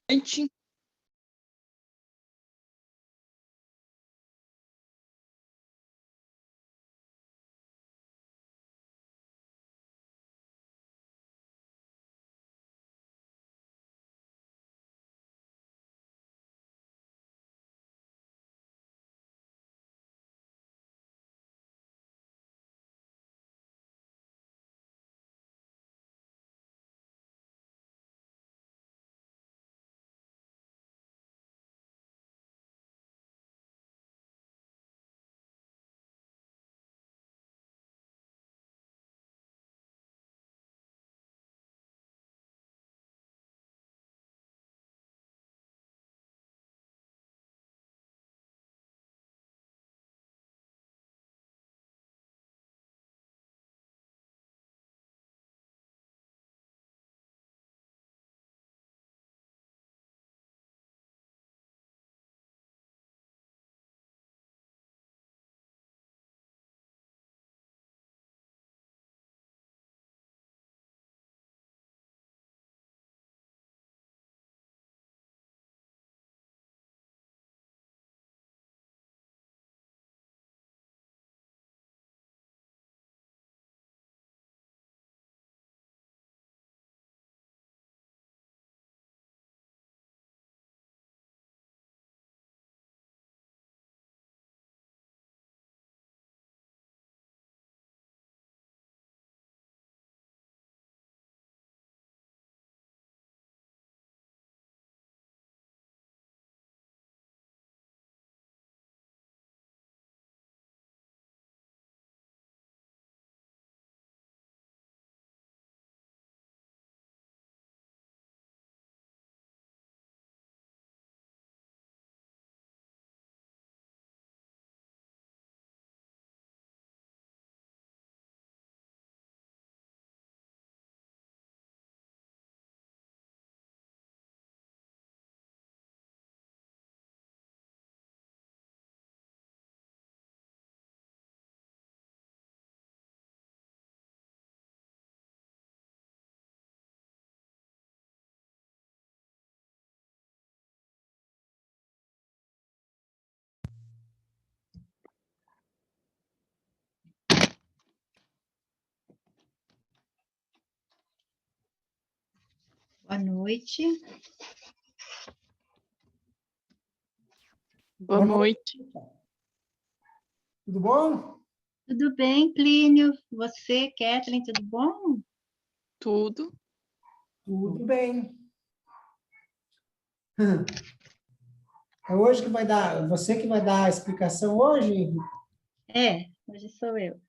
noite. Boa noite. Boa noite. Tudo bom? Tudo bem, Plínio? Você, Kathleen, tudo bom? Tudo. Tudo bem. É hoje que vai dar, você que vai dar a explicação hoje, Henrique? É, hoje sou eu.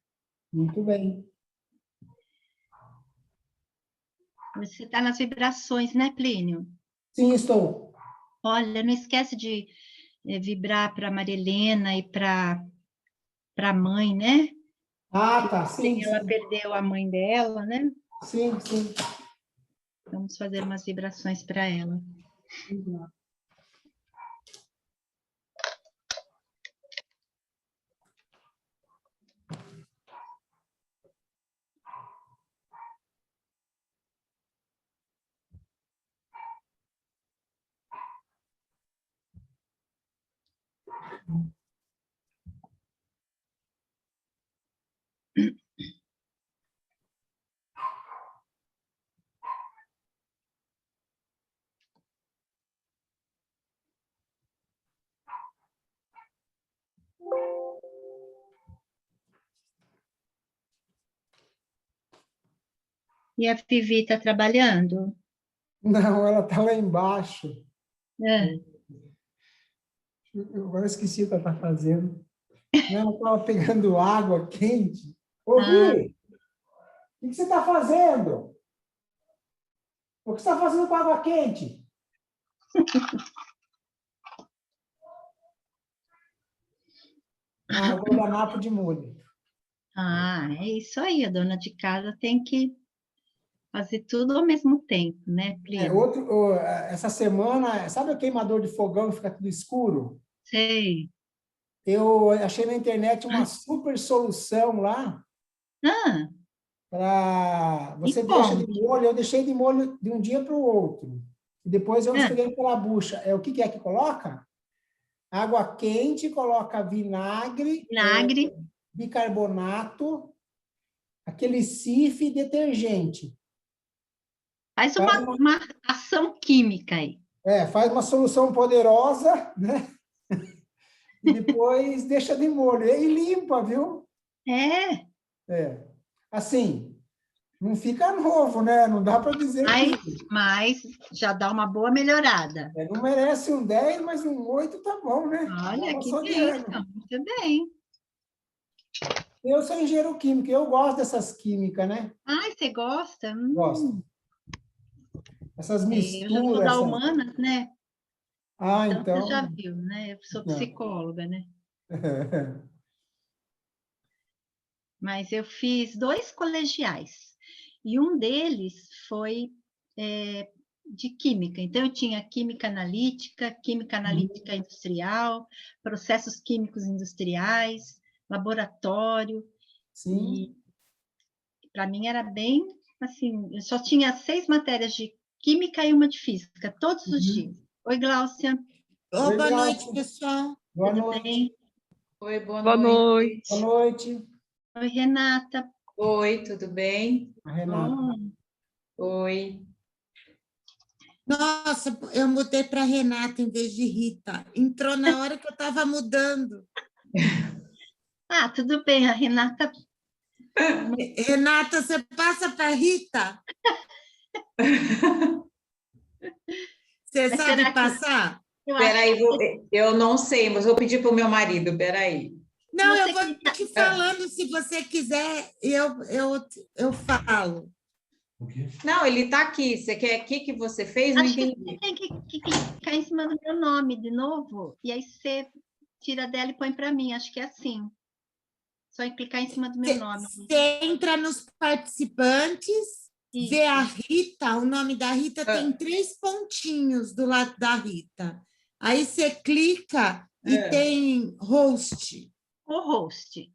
Muito bem. Você está nas vibrações, né, Plínio? Sim, estou. Olha, não esquece de vibrar para a Marilena e para a mãe, né? Ah, tá, sim, Ela sim. perdeu a mãe dela, né? Sim, sim. Vamos fazer umas vibrações para ela. E a Vivi está trabalhando? Não, ela está lá embaixo. É. Eu agora esqueci o que ela está fazendo. Não, ela estava pegando água quente. Ô, Ah. Vi, o que você está fazendo? O que você está fazendo com água quente? Ah, o guardanapo de molho. Ah, é isso aí, a dona de casa tem que fazer tudo ao mesmo tempo, né, Plínio? Essa semana, sabe o queimador de fogão que fica tudo escuro? Sei. Eu achei na internet uma super solução lá Ah, para e você deixa de como? molho. Eu deixei de molho de um dia para o outro. E depois eu Ah. misturei pela bucha. O que é que coloca? Água quente, coloca vinagre, Vinagre. bicarbonato, aquele Cif e detergente. Faz Faz uma ação química aí. faz uma solução poderosa, né? E depois deixa de molho. E limpa, viu? É, Assim, não fica novo, né? Não dá para dizer mas já dá uma boa melhorada. não merece um 10, mas um 8 tá bom, né? Olha, Vamos que só de bênção, ano. muito bem. Eu sou engenheiro químico, eu gosto dessas químicas, né? Ai, você gosta? Gosto. Essas Eu já sou da misturas. humanas, né? Ah, Então você já então. viu, né? Eu sou Não. psicóloga, né? Mas eu fiz 2 colegiais. E um deles foi de química. Então, eu tinha química analítica industrial, processos químicos industriais, laboratório. Sim. E para mim era bem assim, eu só tinha 6 matérias de química e uma de física, todos os dias. Oi, Gláucia, Boa noite, Glaucia. pessoal. Boa tudo noite. bem? Oi, boa Boa noite. Boa noite. noite. Oi, Renata. Oi, tudo bem? A Renata. Bom, Oi. Nossa, eu mudei para Renata em vez de Rita. Entrou na hora que eu estava mudando. tudo bem, a Renata. Renata, você passa para Rita? Você Mas sabe será que passar? eu acho Peraí, que eu não sei, mas vou pedir para o meu marido, peraí. Não, eu você vou clicar, te falando, se você quiser, eu falo. Não, ele está aqui. Você quer aqui que você fez? Não acho que entendi. você tem que clicar em cima do meu nome de novo, e aí você tira dela e põe para mim. Acho que é assim. Só em clicar em cima do meu nome. Você entra nos participantes, vê a Isso. Rita, o nome da Rita tem 3 pontinhos do lado da Rita. Aí você clica e tem host. O host.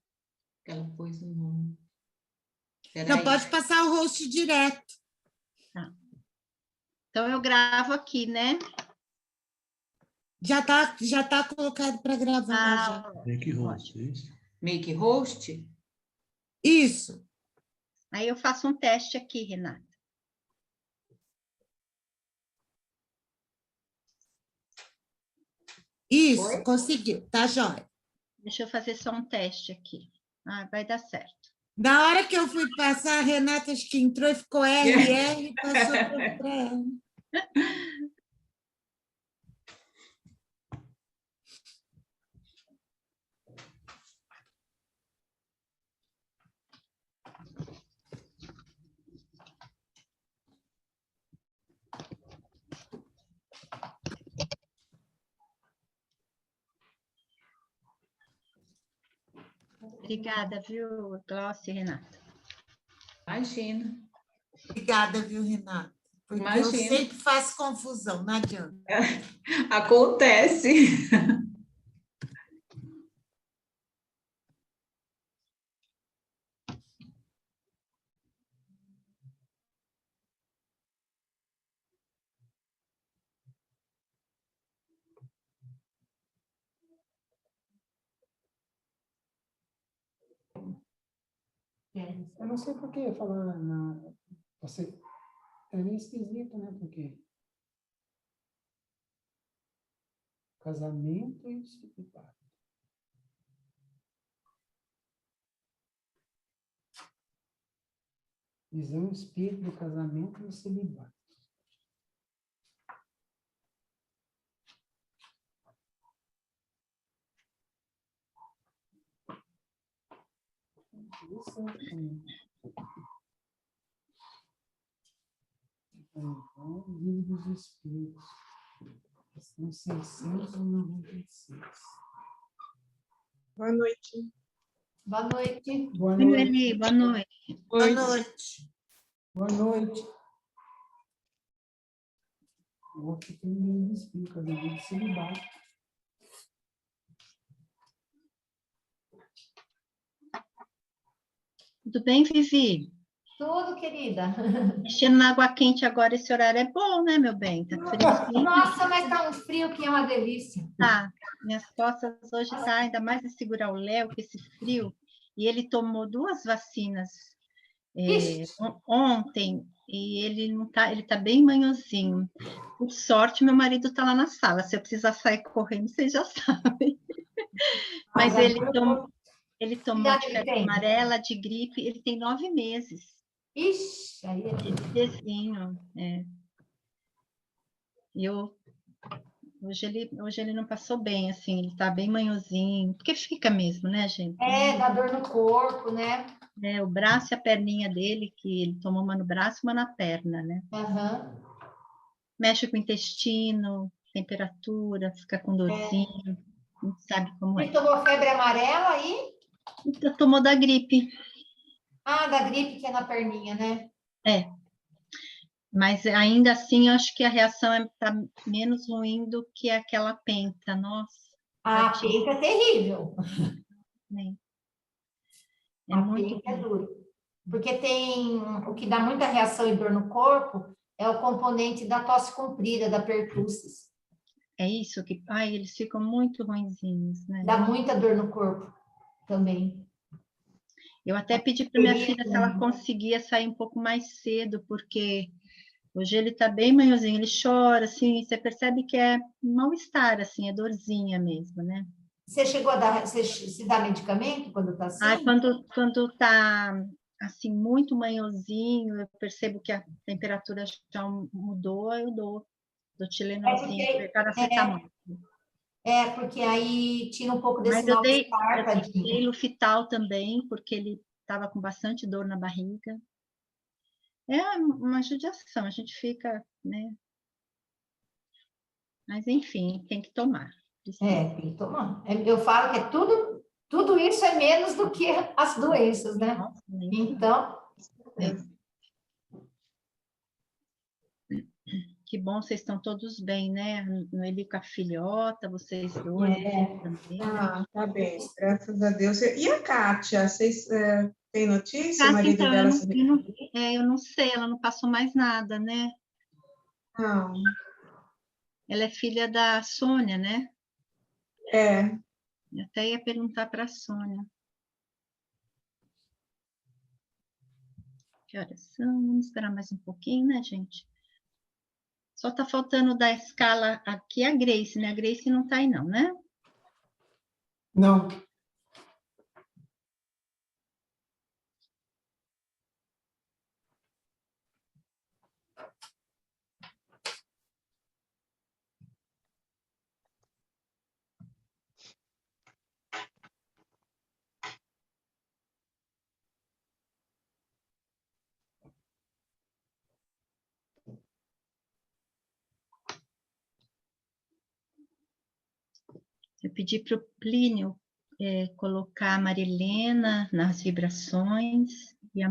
Ela pôs o nome. Não Peraí. pode passar o host direto. Tá. Então, eu gravo aqui, né? Já tá colocado para gravar. Já. Make host, é isso? Make host? Isso. Aí eu faço um teste aqui, Renata. Isso, Oi? conseguiu. Tá jóia. Deixa eu fazer só um teste aqui. Vai dar certo. Na hora que eu fui passar, a Renata acho que entrou e ficou RR e passou para ela. Obrigada, viu, Glaucia e Renata? Imagina. Obrigada, viu, Renata? Porque eu Imagina. sempre faço confusão, não adianta. Acontece. Eu não sei por que falar você é meio esquisito, né? Porque casamento e celibato. Visão espírito do casamento e celibato. Então, livro dos espíritos. São 696. Boa noite. Boa noite. Boa Oi, noite. Eli, boa noite. Boa Oi. noite. Boa noite. O outro tem livro dos espíritos, casamento e celibato. Tudo bem, Vivi? Tudo, querida. Mexendo na água quente agora, esse horário é bom, né, meu bem? Tá friozinho. Nossa, mas tá um frio que é uma delícia. Tá. Minhas costas hoje tá ainda mais de segurar o Léo com esse frio. E ele tomou 2 vacinas Ixi, ontem e ele não tá, ele tá bem manhosinho. Por sorte, meu marido tá lá na sala. Se eu precisar sair correndo, vocês já sabem. Mas ele tomou idade de ele febre tem? amarela, de gripe, ele tem 9 meses. Ixi, aí é De bebezinho, é. E hoje ele não passou bem, assim, ele tá bem manhosinho, porque fica mesmo, né, gente? dá dor no corpo, né? É, o braço e a perninha dele, que ele tomou uma no braço e uma na perna, né? Aham. Mexe com o intestino, temperatura, fica com dorzinho, não sabe como Ele é. tomou febre amarela aí? Então, tomou da gripe, Ah, da gripe que é na perninha, né? é. Mas ainda assim, eu acho que a reação tá menos ruim do que aquela penta, nossa. A Já penta é terrível. né? É A muito penta é ruim. duro. Porque tem o que dá muita reação e dor no corpo é o componente da tosse comprida, da pertussis. É isso que. Ai, eles ficam muito ruinzinhos, né? Dá muita dor no corpo também. Eu até pedi para minha filha se ela conseguia sair um pouco mais cedo, porque hoje ele está bem manhãzinho, ele chora, assim, você percebe que é mal-estar, assim, é dorzinha mesmo, né? Você chegou a dar, você se dá medicamento quando tá Ai, assim? quando tá, assim, muito manhãzinho, eu percebo que a temperatura já mudou, eu dou É Tilenolzinho, porque, paracetamol. porque aí tira um pouco Mas desse mal-estar, eu dei tadinho. Lufital também, porque ele estava com bastante dor na barriga. É uma judiação, a gente fica, né? Mas, enfim, tem que tomar. Precisa. Tem que tomar. Eu falo que tudo isso é menos do que as doenças, né? Nossa, nem Então, é. Que bom, vocês estão todos bem, né? Ele com a filhota, vocês dois também. Ah, tá bem, graças a Deus. E a Kátia, vocês têm notícia? O Cátia, marido então, dela se eu não sei, ela não passou mais nada, né? Não, Ela é filha da Sônia, né? é. Eu até ia perguntar para a Sônia. Que horas são? Vamos esperar mais um pouquinho, né, gente? Só tá faltando da escala aqui a Grace, né? A Grace não tá aí não, né? Não. Eu pedi para o Plínio colocar a Marilena nas vibrações e a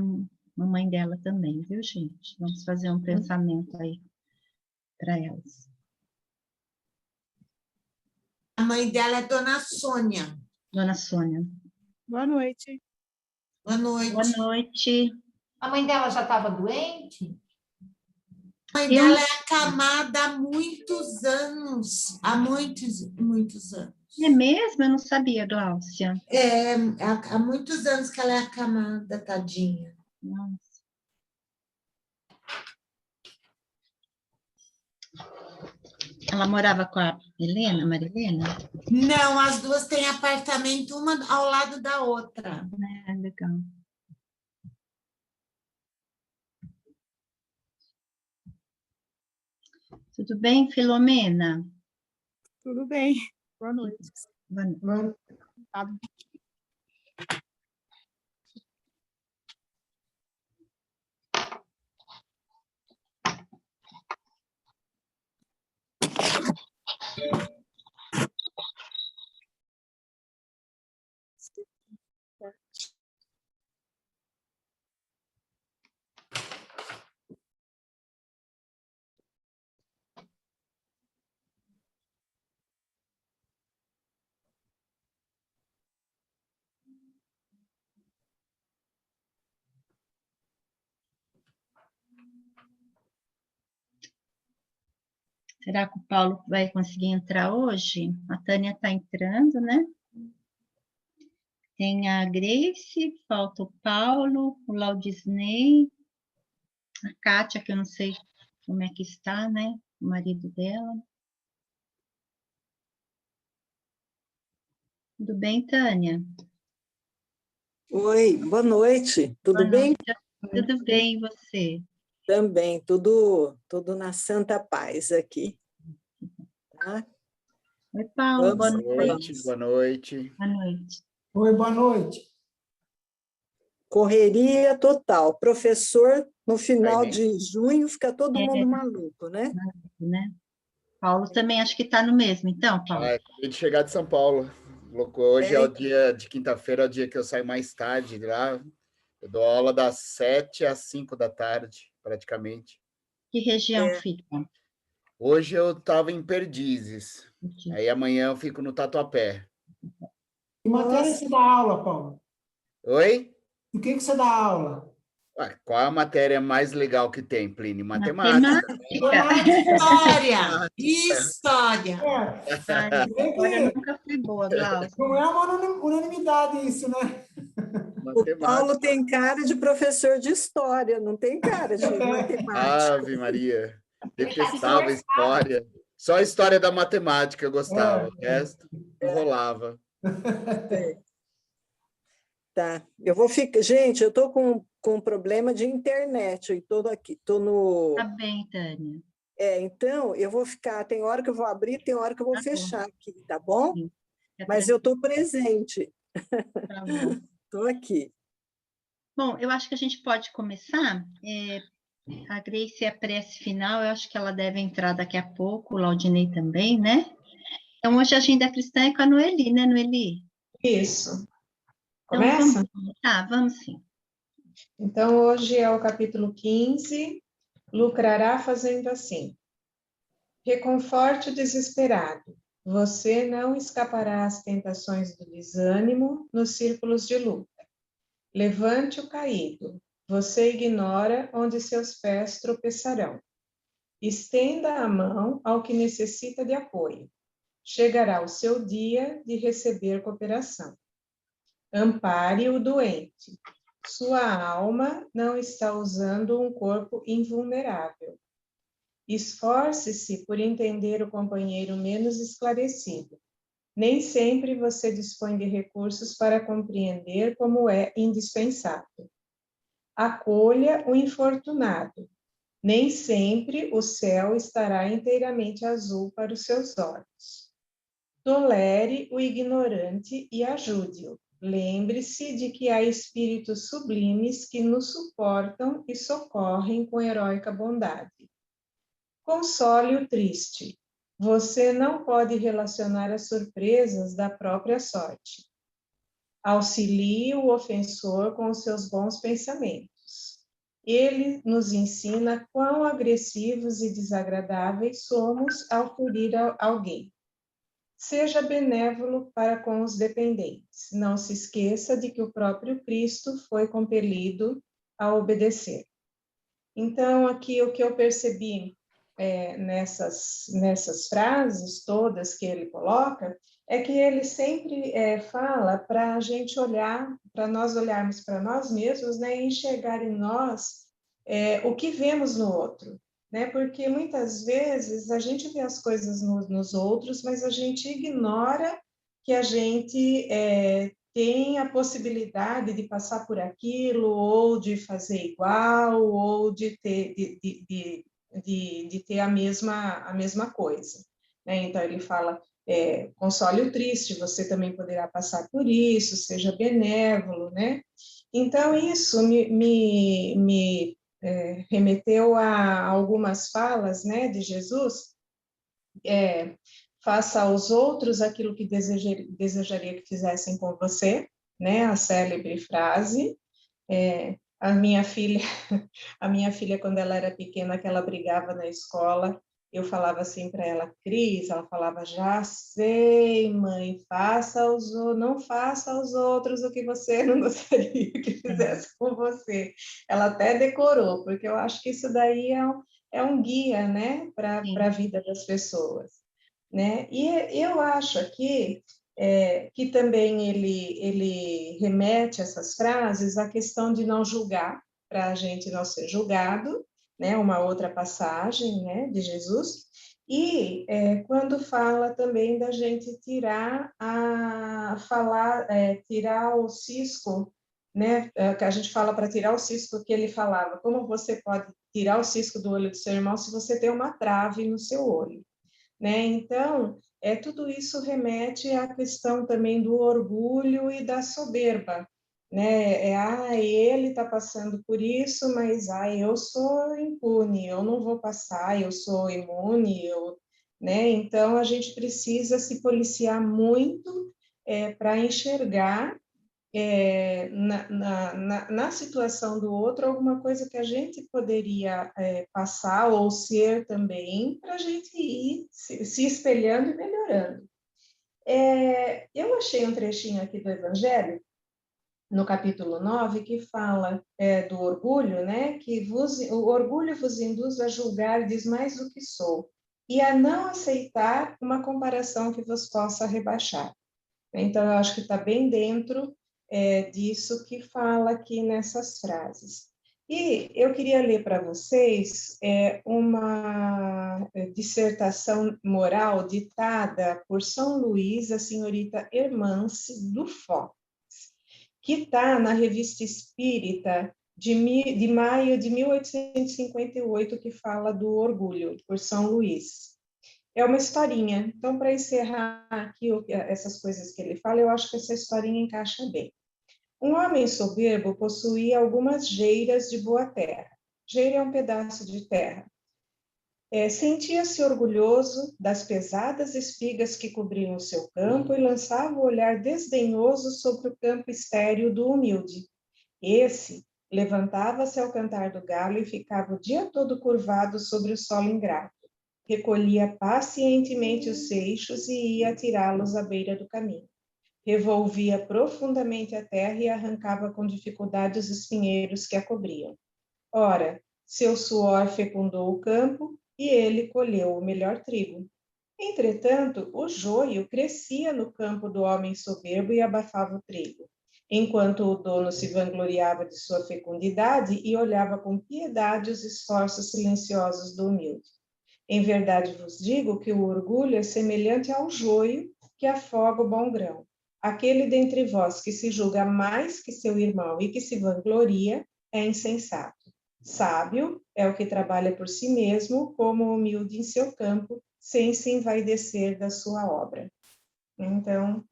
mamãe dela também, viu, gente? Vamos fazer um pensamento aí para elas. A mãe dela é Dona Sônia. Dona Sônia. Boa noite. Boa noite. Boa noite. a mãe dela já estava doente? A mãe Eu- dela é acamada há muitos anos. Há muitos anos. É mesmo? Eu não sabia, Gláucia. Há muitos anos que ela é acamada, tadinha. Nossa. Ela morava com a Helena, Marilena? Não, as duas têm apartamento, uma ao lado da outra. É, legal. Tudo bem, Filomena? Tudo bem. Boa noite. Boa noite. Tá. Será que o Paulo vai conseguir entrar hoje? A Tânia está entrando, né? Tem a Grace, falta o Paulo, o Laudisney, a Kátia, que eu não sei como é que está, né? O marido dela. Tudo bem, Tânia? Oi, boa noite. Tudo Boa bem? noite. Tudo bem, e você? Também, tudo na santa paz aqui. Tá? Oi, Paulo, boa Vamos, noite. Boa noite. Boa noite. Oi, boa noite. correria total. Professor, no final Aí, de junho, fica todo É. mundo maluco, né? Né? Paulo também acho que está no mesmo, então, Paulo. acabei de chegar de São Paulo. Hoje é o É. dia de quinta-feira, é o dia que eu saio mais tarde de lá. Eu dou aula das 7 às 5 da tarde, praticamente. Que região fica? Hoje eu estava em Perdizes. Aí amanhã eu fico no Tatuapé. Que matéria você dá aula, Paulo? Oi? Do que você dá aula? Ué, qual a matéria mais legal que tem, Plínio? Matemática. História! História! Agora nunca fui boa, Glaucio. Não é uma unanimidade isso, né? O Paulo tem cara de professor de história, não tem cara de matemática. Ave Maria. Ele tá Detestava história. Só a história da matemática eu gostava. O resto enrolava. Tá, eu vou ficar. Gente, eu estou com um problema de internet. Eu estou aqui, estou no. Tá bem, Tânia. Então, eu vou ficar. Tem hora que eu vou abrir, tem hora que eu vou fechar aqui, tá bom? Sim. Mas eu estou presente. Tá bom. Estou aqui. Bom, eu acho que a gente pode começar. A Grace é a prece final, eu acho que ela deve entrar daqui a pouco, o Laudinei também, né? Então, hoje a agenda cristã é com a Noeli, né, Noeli? Isso. Então, Começa? vamos sim. Então, hoje é o capítulo 15, lucrará fazendo assim. Reconforte o desesperado. Você não escapará às tentações do desânimo nos círculos de luta. Levante o caído. Você ignora onde seus pés tropeçarão. Estenda a mão ao que necessita de apoio. Chegará o seu dia de receber cooperação. Ampare o doente. Sua alma não está usando um corpo invulnerável. Esforce-se por entender o companheiro menos esclarecido. Nem sempre você dispõe de recursos para compreender como é indispensável. Acolha o infortunado. Nem sempre o céu estará inteiramente azul para os seus olhos. Tolere o ignorante e ajude-o. Lembre-se de que há espíritos sublimes que nos suportam e socorrem com heróica bondade. Console o triste. Você não pode relacionar as surpresas da própria sorte. Auxilie o ofensor com os seus bons pensamentos. Ele nos ensina quão agressivos e desagradáveis somos ao ferir alguém. Seja benévolo para com os dependentes. Não se esqueça de que o próprio Cristo foi compelido a obedecer. Então, aqui o que eu percebi nessas frases todas que ele coloca, é que ele sempre fala para a gente olhar, para nós olharmos para nós mesmos, né, e enxergar em nós o que vemos no outro. Né? Porque muitas vezes a gente vê as coisas nos outros, mas a gente ignora que a gente tem a possibilidade de passar por aquilo, ou de fazer igual, ou de ter a mesma coisa. Né? Então, ele fala, console o triste, você também poderá passar por isso, seja benévolo, né? Então, isso me remeteu a algumas falas, né, de Jesus, faça aos outros aquilo que desejaria que fizessem com você, né, a célebre frase. A minha filha, quando ela era pequena, que ela brigava na escola, eu falava assim para ela, Cris, ela falava, já sei, mãe, não faça aos outros o que você não gostaria que fizesse com você. Ela até decorou, porque eu acho que isso daí é um guia, né, para a vida das pessoas, né? E eu acho aqui que também ele remete essas frases à questão de não julgar, para a gente não ser julgado, né? Uma outra passagem, né, de Jesus. E quando fala também da gente tirar o cisco, né? Que a gente fala para tirar o cisco que ele falava. Como você pode tirar o cisco do olho do seu irmão se você tem uma trave no seu olho, né? Então, tudo isso remete à questão também do orgulho e da soberba, né? Ele está passando por isso, mas eu sou impune, eu não vou passar, eu sou imune, né? Então, a gente precisa se policiar muito para enxergar na situação do outro alguma coisa que a gente poderia passar ou ser também, para a gente ir se espelhando e melhorando. Eu achei um trechinho aqui do Evangelho, no capítulo 9, que fala do orgulho, né? Que o orgulho vos induz a julgardes mais do que sou, e a não aceitar uma comparação que vos possa rebaixar. Então, eu acho que está bem dentro disso que fala aqui nessas frases. E eu queria ler para vocês uma dissertação moral ditada por São Luís, a senhorita Hermance Dufaux, que está na Revista Espírita de maio de 1858, que fala do orgulho, por São Luís. É uma historinha. Então, para encerrar aqui essas coisas que ele fala, eu acho que essa historinha encaixa bem. Um homem soberbo possuía algumas geiras de boa terra. Geira é um pedaço de terra. Sentia-se orgulhoso das pesadas espigas que cobriam o seu campo e lançava o olhar desdenhoso sobre o campo estéril do humilde. Esse levantava-se ao cantar do galo e ficava o dia todo curvado sobre o solo ingrato. Recolhia pacientemente os seixos e ia atirá-los à beira do caminho. Revolvia profundamente a terra e arrancava com dificuldade os espinheiros que a cobriam. Ora, seu suor fecundou o campo e ele colheu o melhor trigo. Entretanto, o joio crescia no campo do homem soberbo e abafava o trigo, enquanto o dono se vangloriava de sua fecundidade e olhava com piedade os esforços silenciosos do humilde. Em verdade vos digo que o orgulho é semelhante ao joio que afoga o bom grão. Aquele dentre vós que se julga mais que seu irmão e que se vangloria é insensato. Sábio é o que trabalha por si mesmo, como humilde em seu campo, sem se envaidecer da sua obra. Então,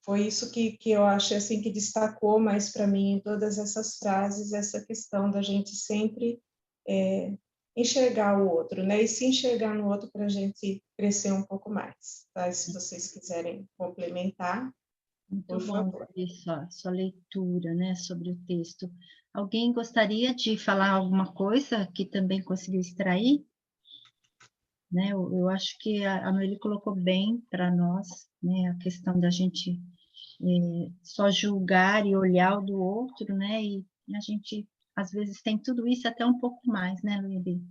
foi isso que eu achei assim, que destacou mais para mim em todas essas frases, essa questão da gente sempre enxergar o outro, né? E se enxergar no outro para a gente crescer um pouco mais, tá? E se vocês quiserem complementar, por favor. Sua leitura, né, sobre o texto. Alguém gostaria de falar alguma coisa que também conseguiu extrair? Né, eu acho que a Noeli colocou bem para nós, né, a questão da gente só julgar e olhar o do outro, né, e a gente às vezes tem tudo isso até um pouco mais, né, Noeli?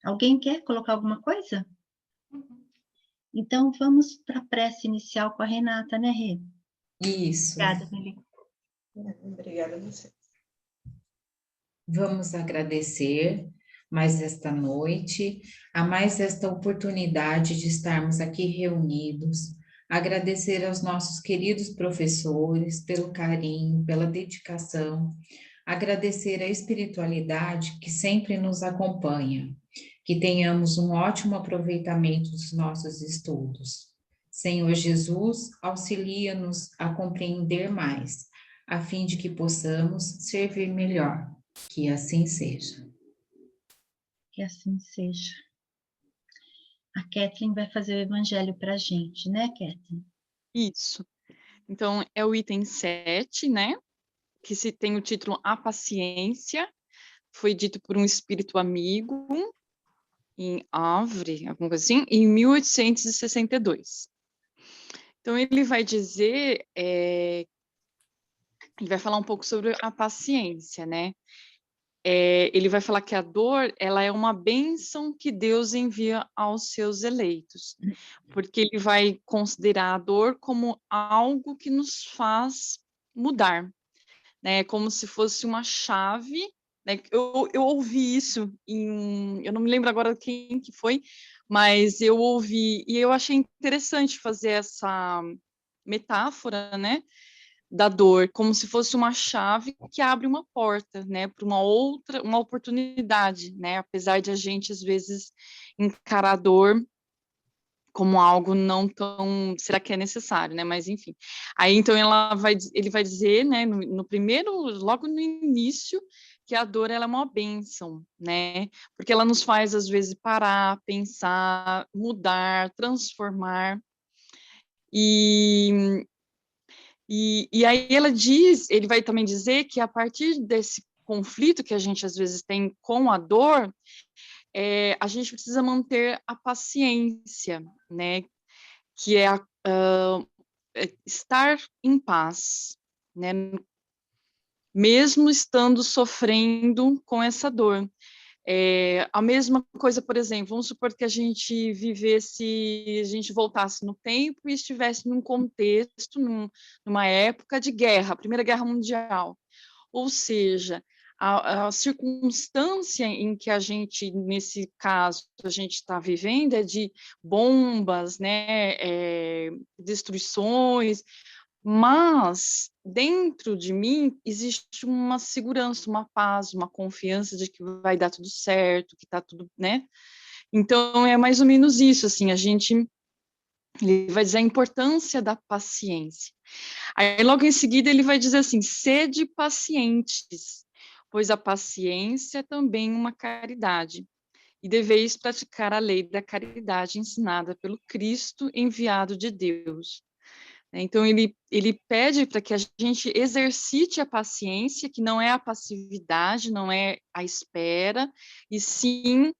Alguém quer colocar alguma coisa? Então, vamos para a prece inicial com a Renata, né, Rê? Isso. Obrigada, Noeli. Obrigada a você. Vamos agradecer mais esta noite, a mais esta oportunidade de estarmos aqui reunidos, agradecer aos nossos queridos professores pelo carinho, pela dedicação, agradecer a espiritualidade que sempre nos acompanha, que tenhamos um ótimo aproveitamento dos nossos estudos. Senhor Jesus, auxilia-nos a compreender mais, a fim de que possamos servir melhor. Que assim seja. Que assim seja. A Kathleen vai fazer o evangelho para a gente, né, Kathleen? Isso. Então, é o item 7, né? Que se tem o título A Paciência. Foi dito por um espírito amigo em Havre, alguma coisa assim, em 1862. Então, ele vai dizer, ele vai falar um pouco sobre a paciência, né? ele vai falar que a dor, ela é uma bênção que Deus envia aos seus eleitos, porque ele vai considerar a dor como algo que nos faz mudar, né? Como se fosse uma chave, né? Eu ouvi isso eu não me lembro agora quem que foi, mas eu ouvi e eu achei interessante fazer essa metáfora, né, da dor, como se fosse uma chave que abre uma porta, né, para uma oportunidade, né, apesar de a gente às vezes encarar a dor como algo não tão, será que é necessário, né? Mas enfim. Aí então ele vai dizer, né, no primeiro, logo no início, que a dor ela é uma bênção, né? Porque ela nos faz às vezes parar, pensar, mudar, transformar. E aí ele vai também dizer que a partir desse conflito que a gente às vezes tem com a dor, a gente precisa manter a paciência, né? Que é estar em paz, né? Mesmo estando sofrendo com essa dor. A mesma coisa, por exemplo, vamos supor que a gente voltasse no tempo e estivesse num contexto, numa época de guerra, Primeira Guerra Mundial. Ou seja, a circunstância em que a gente, nesse caso, a gente está vivendo é de bombas, né, destruições, mas dentro de mim existe uma segurança, uma paz, uma confiança de que vai dar tudo certo, que está tudo, né? Então é mais ou menos isso, assim, ele vai dizer a importância da paciência. Aí logo em seguida ele vai dizer assim: sede pacientes, pois a paciência é também uma caridade, e deveis praticar a lei da caridade ensinada pelo Cristo enviado de Deus. Então, ele pede para que a gente exercite a paciência, que não é a passividade, não é a espera, e sim,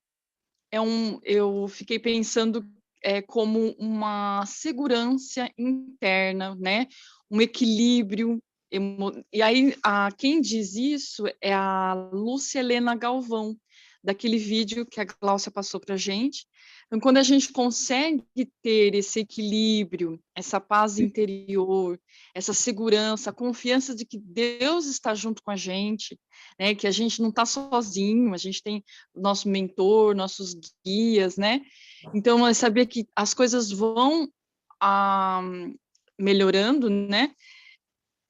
eu fiquei pensando como uma segurança interna, né? Um equilíbrio. E aí, quem diz isso é a Lúcia Helena Galvão, daquele vídeo que a Gláucia passou para a gente. Então, quando a gente consegue ter esse equilíbrio, essa paz interior, essa segurança, a confiança de que Deus está junto com a gente, né? Que a gente não está sozinho, a gente tem o nosso mentor, nossos guias, né? Então, é saber que as coisas vão melhorando, né?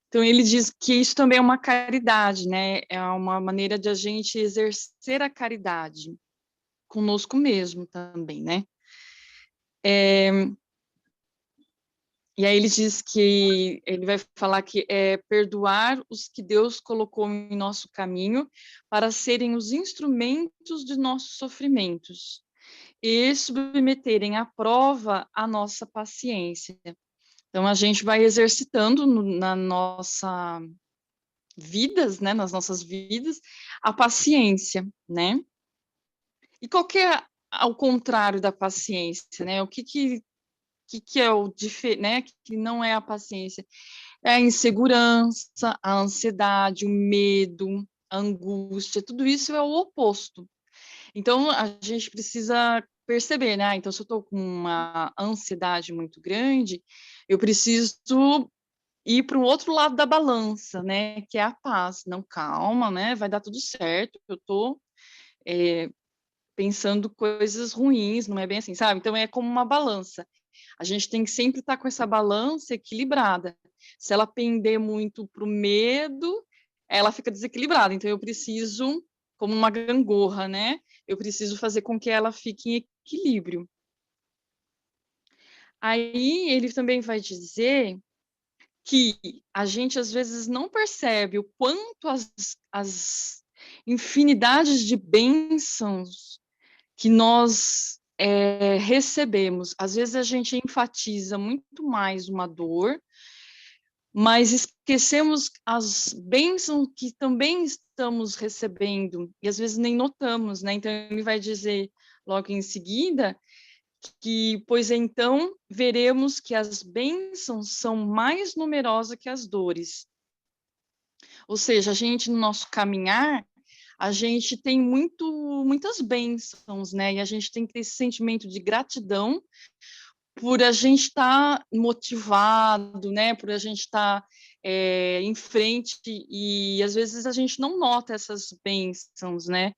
Então, ele diz que isso também é uma caridade, né? É uma maneira de a gente exercer a caridade conosco mesmo também, né? E aí ele diz que ele vai falar que é perdoar os que Deus colocou em nosso caminho para serem os instrumentos de nossos sofrimentos e submeterem à prova a nossa paciência. Então a gente vai exercitando na nossa vidas, né, nas nossas vidas, a paciência, né? E qual que é ao contrário da paciência, né? O que é o diferente, né? Que não é a paciência? É a insegurança, a ansiedade, o medo, a angústia, tudo isso é o oposto. Então, a gente precisa perceber, né? Então, se eu estou com uma ansiedade muito grande, eu preciso ir para o outro lado da balança, né? Que é a paz. Não, calma, né? Vai dar tudo certo. Eu estou pensando coisas ruins, não é bem assim, sabe? Então, é como uma balança. A gente tem que sempre estar com essa balança equilibrada. Se ela pender muito para o medo, ela fica desequilibrada. Então, eu preciso, como uma gangorra, né? Eu preciso fazer com que ela fique em equilíbrio. Aí, ele também vai dizer que a gente, às vezes, não percebe o quanto as infinidades de bênçãos que nós recebemos. Às vezes a gente enfatiza muito mais uma dor, mas esquecemos as bênçãos que também estamos recebendo, e às vezes nem notamos, né? Então ele vai dizer logo em seguida que, pois então, veremos que as bênçãos são mais numerosas que as dores. Ou seja, a gente, no nosso caminhar, a gente tem muitas bênçãos, né? E a gente tem que ter esse sentimento de gratidão por a gente estar motivado, né? Por a gente estar em frente, e às vezes a gente não nota essas bênçãos, né?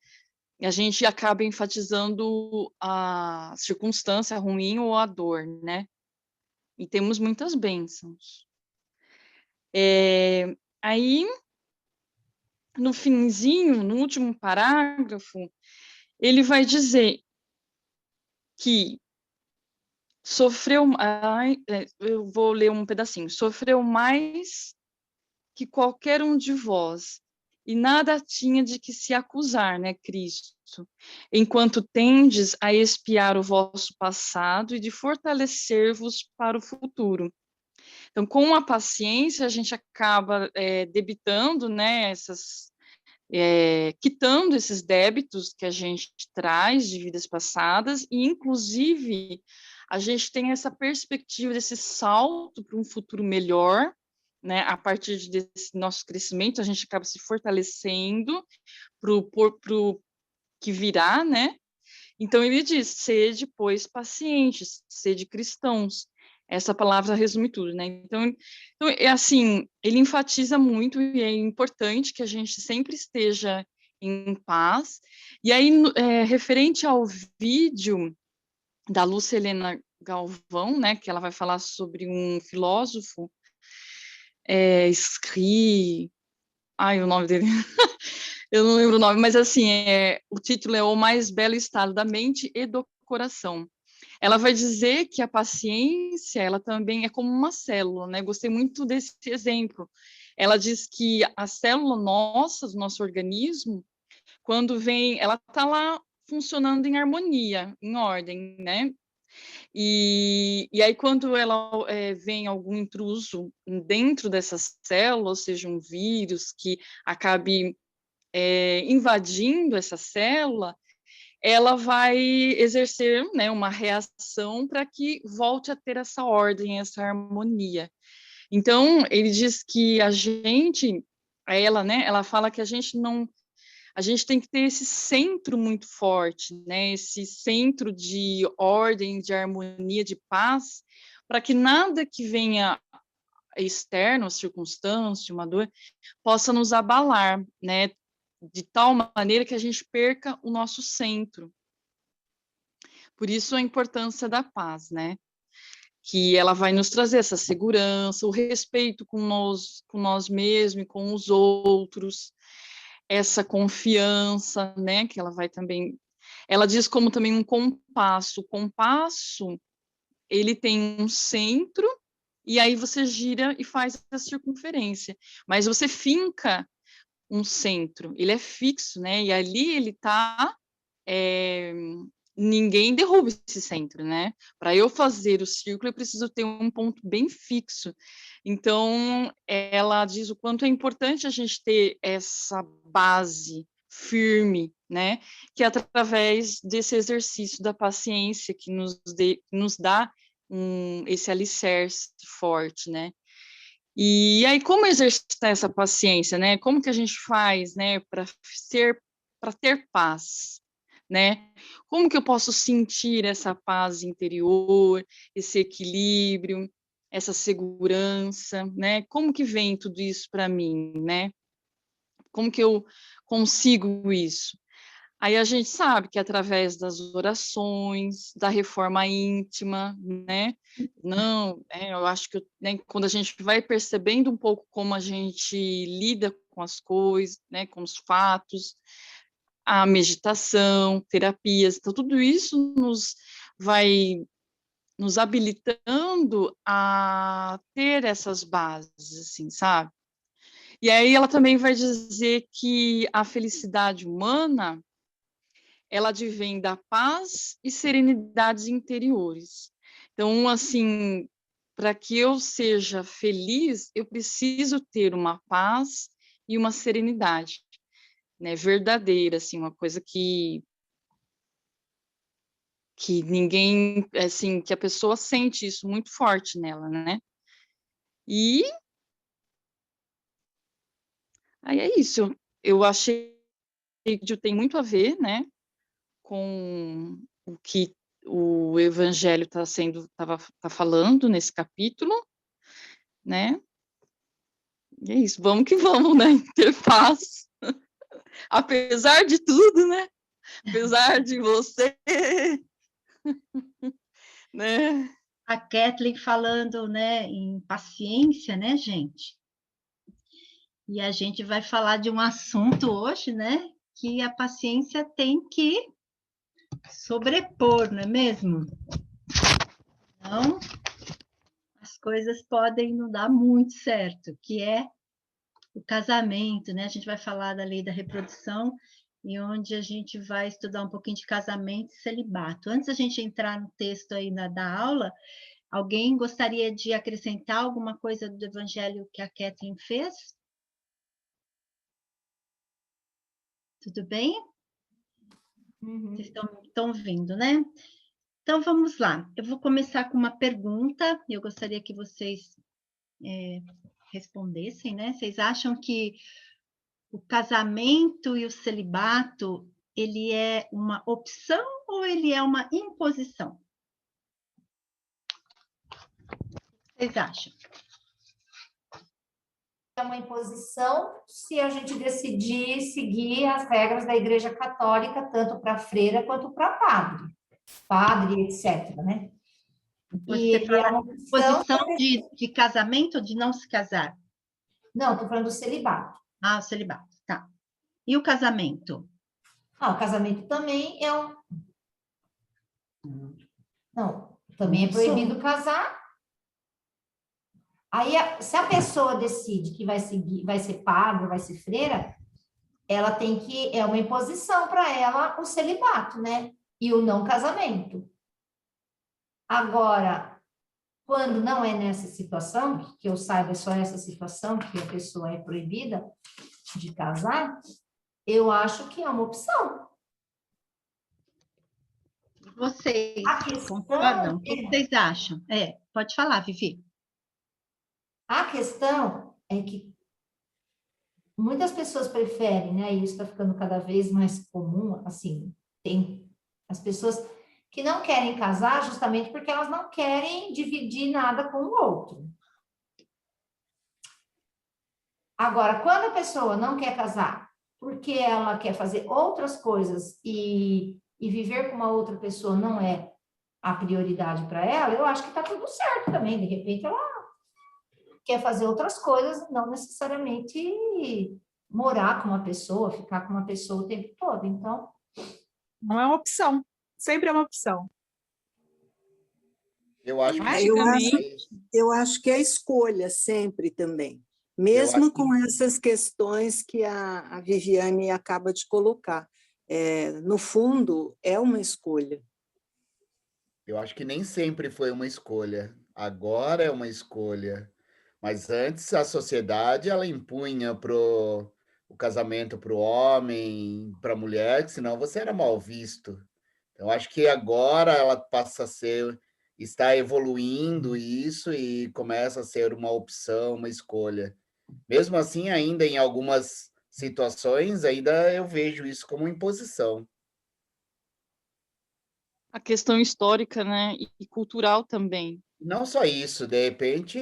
E a gente acaba enfatizando a circunstância ruim ou a dor, né? E temos muitas bênçãos. Aí, no finzinho, no último parágrafo, ele vai dizer que sofreu, eu vou ler um pedacinho, sofreu mais que qualquer um de vós, e nada tinha de que se acusar, né, Cristo, enquanto tendes a expiar o vosso passado e de fortalecer-vos para o futuro. Então, com a paciência, a gente acaba debitando, né, quitando esses débitos que a gente traz de vidas passadas, e, inclusive, a gente tem essa perspectiva desse salto para um futuro melhor, né? A partir desse nosso crescimento, a gente acaba se fortalecendo para o que virá, né? Então, ele diz, sede, pois, pacientes, sede cristãos. Essa palavra resume tudo, né? Então, é assim, ele enfatiza muito, e é importante que a gente sempre esteja em paz. E aí, referente ao vídeo da Lúcia Helena Galvão, né, que ela vai falar sobre um filósofo, o nome dele, eu não lembro o nome, mas assim, o título é O Mais Belo Estado da Mente e do Coração. Ela vai dizer que a paciência, ela também é como uma célula, né? Gostei muito desse exemplo. Ela diz que a célula nossa, do nosso organismo, quando vem, ela está lá funcionando em harmonia, em ordem, né? E aí, quando ela vem algum intruso dentro dessa célula, ou seja, um vírus que acabe invadindo essa célula, ela vai exercer, né, uma reação para que volte a ter essa ordem, essa harmonia. Então, ele diz que ela fala que a gente tem que ter esse centro muito forte, né, esse centro de ordem, de harmonia, de paz, para que nada que venha externo, a circunstância, uma dor, possa nos abalar, né, de tal maneira que a gente perca o nosso centro. Por isso a importância da paz, né? Que ela vai nos trazer essa segurança, o respeito com nós mesmos e com os outros, essa confiança, né? Que ela vai também... Ela diz como também um compasso. O compasso, ele tem um centro, e aí você gira e faz a circunferência. Mas você finca um centro, ele é fixo, né? E ali ele está... ninguém derruba esse centro, né? Para eu fazer o círculo, eu preciso ter um ponto bem fixo. Então, ela diz o quanto é importante a gente ter essa base firme, né? Que é através desse exercício da paciência que nos dá esse alicerce forte, né? E aí, como exercitar essa paciência, né? Como que a gente faz, né, para ter paz, né? Como que eu posso sentir essa paz interior, esse equilíbrio, essa segurança, né? Como que vem tudo isso para mim, né? Como que eu consigo isso? Aí a gente sabe que através das orações, da reforma íntima, né? Não, eu acho que né, quando a gente vai percebendo um pouco como a gente lida com as coisas, né, com os fatos, a meditação, terapias, então tudo isso vai nos habilitando a ter essas bases, assim, sabe? E aí ela também vai dizer que a felicidade humana, ela advém da paz e serenidades interiores. Então, assim, para que eu seja feliz, eu preciso ter uma paz e uma serenidade, né, verdadeira, assim, uma coisa que ninguém, assim, que a pessoa sente isso muito forte nela, né? E aí é isso. Eu achei vídeo tem muito a ver, né, com o que o Evangelho tá falando nesse capítulo, né? E é isso, vamos que vamos, né? Interface. Apesar de tudo, né? Apesar de você, né? A Kathleen falando, né, em paciência, né, gente? E a gente vai falar de um assunto hoje, né, que a paciência tem que sobrepor, não é mesmo? Então, as coisas podem não dar muito certo, que é o casamento, né? A gente vai falar da lei da reprodução e onde a gente vai estudar um pouquinho de casamento e celibato. Antes da gente entrar no texto aí da aula, alguém gostaria de acrescentar alguma coisa do evangelho que a Kathleen fez? Tudo bem? Vocês estão ouvindo, né? Então, vamos lá. Eu vou começar com uma pergunta. Eu gostaria que vocês respondessem, né? Vocês acham que o casamento e o celibato, ele é uma opção ou ele é uma imposição? O que vocês acham? É uma imposição se a gente decidir seguir as regras da Igreja Católica, tanto para freira quanto para padre, etc., né? Você fala imposição de casamento, de não se casar? Não, estou falando do celibato. Ah, o celibato, tá. E o casamento? Ah, o casamento também é um... Não, também é proibido casar. Aí, se a pessoa decide que vai ser padre, vai ser freira, ela tem que... É uma imposição para ela o celibato, né? E o não casamento. Agora, quando não é nessa situação, que eu saiba, é só essa situação que a pessoa é proibida de casar, eu acho que é uma opção. Vocês concordam? O que vocês acham? Pode falar, Vivi. A questão é que muitas pessoas preferem, né? E isso está ficando cada vez mais comum, assim, tem as pessoas que não querem casar justamente porque elas não querem dividir nada com o outro. Agora, quando a pessoa não quer casar porque ela quer fazer outras coisas e viver com uma outra pessoa não é a prioridade para ela, eu acho que está tudo certo também. De repente, ela quer fazer outras coisas, não necessariamente morar com uma pessoa, ficar com uma pessoa o tempo todo. Então, não é uma opção. Sempre é uma opção. Eu acho eu acho que é escolha sempre também. Mesmo com essas questões que a Viviane acaba de colocar. No fundo, é uma escolha. Eu acho que nem sempre foi uma escolha. Agora é uma escolha. Mas antes a sociedade ela impunha o casamento para o homem, para a mulher, que senão você era mal visto. Então, acho que agora ela passa a está evoluindo isso e começa a ser uma opção, uma escolha. Mesmo assim, ainda em algumas situações, ainda eu vejo isso como imposição. A questão histórica, né, e cultural também. Não só isso, de repente,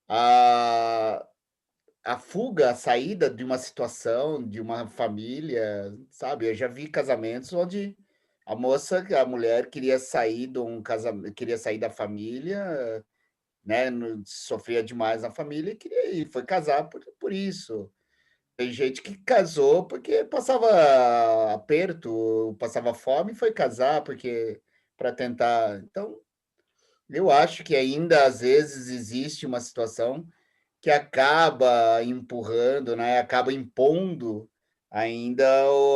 a fuga, a saída de uma situação, de uma família, sabe? Eu já vi casamentos onde a mulher queria sair de um casamento, queria sair da família, né? Sofria demais na família e queria ir, foi casar por isso. Tem gente que casou porque passava aperto, passava fome e foi casar porque para tentar. Então, eu acho que ainda às vezes existe uma situação que acaba empurrando, né? Acaba impondo ainda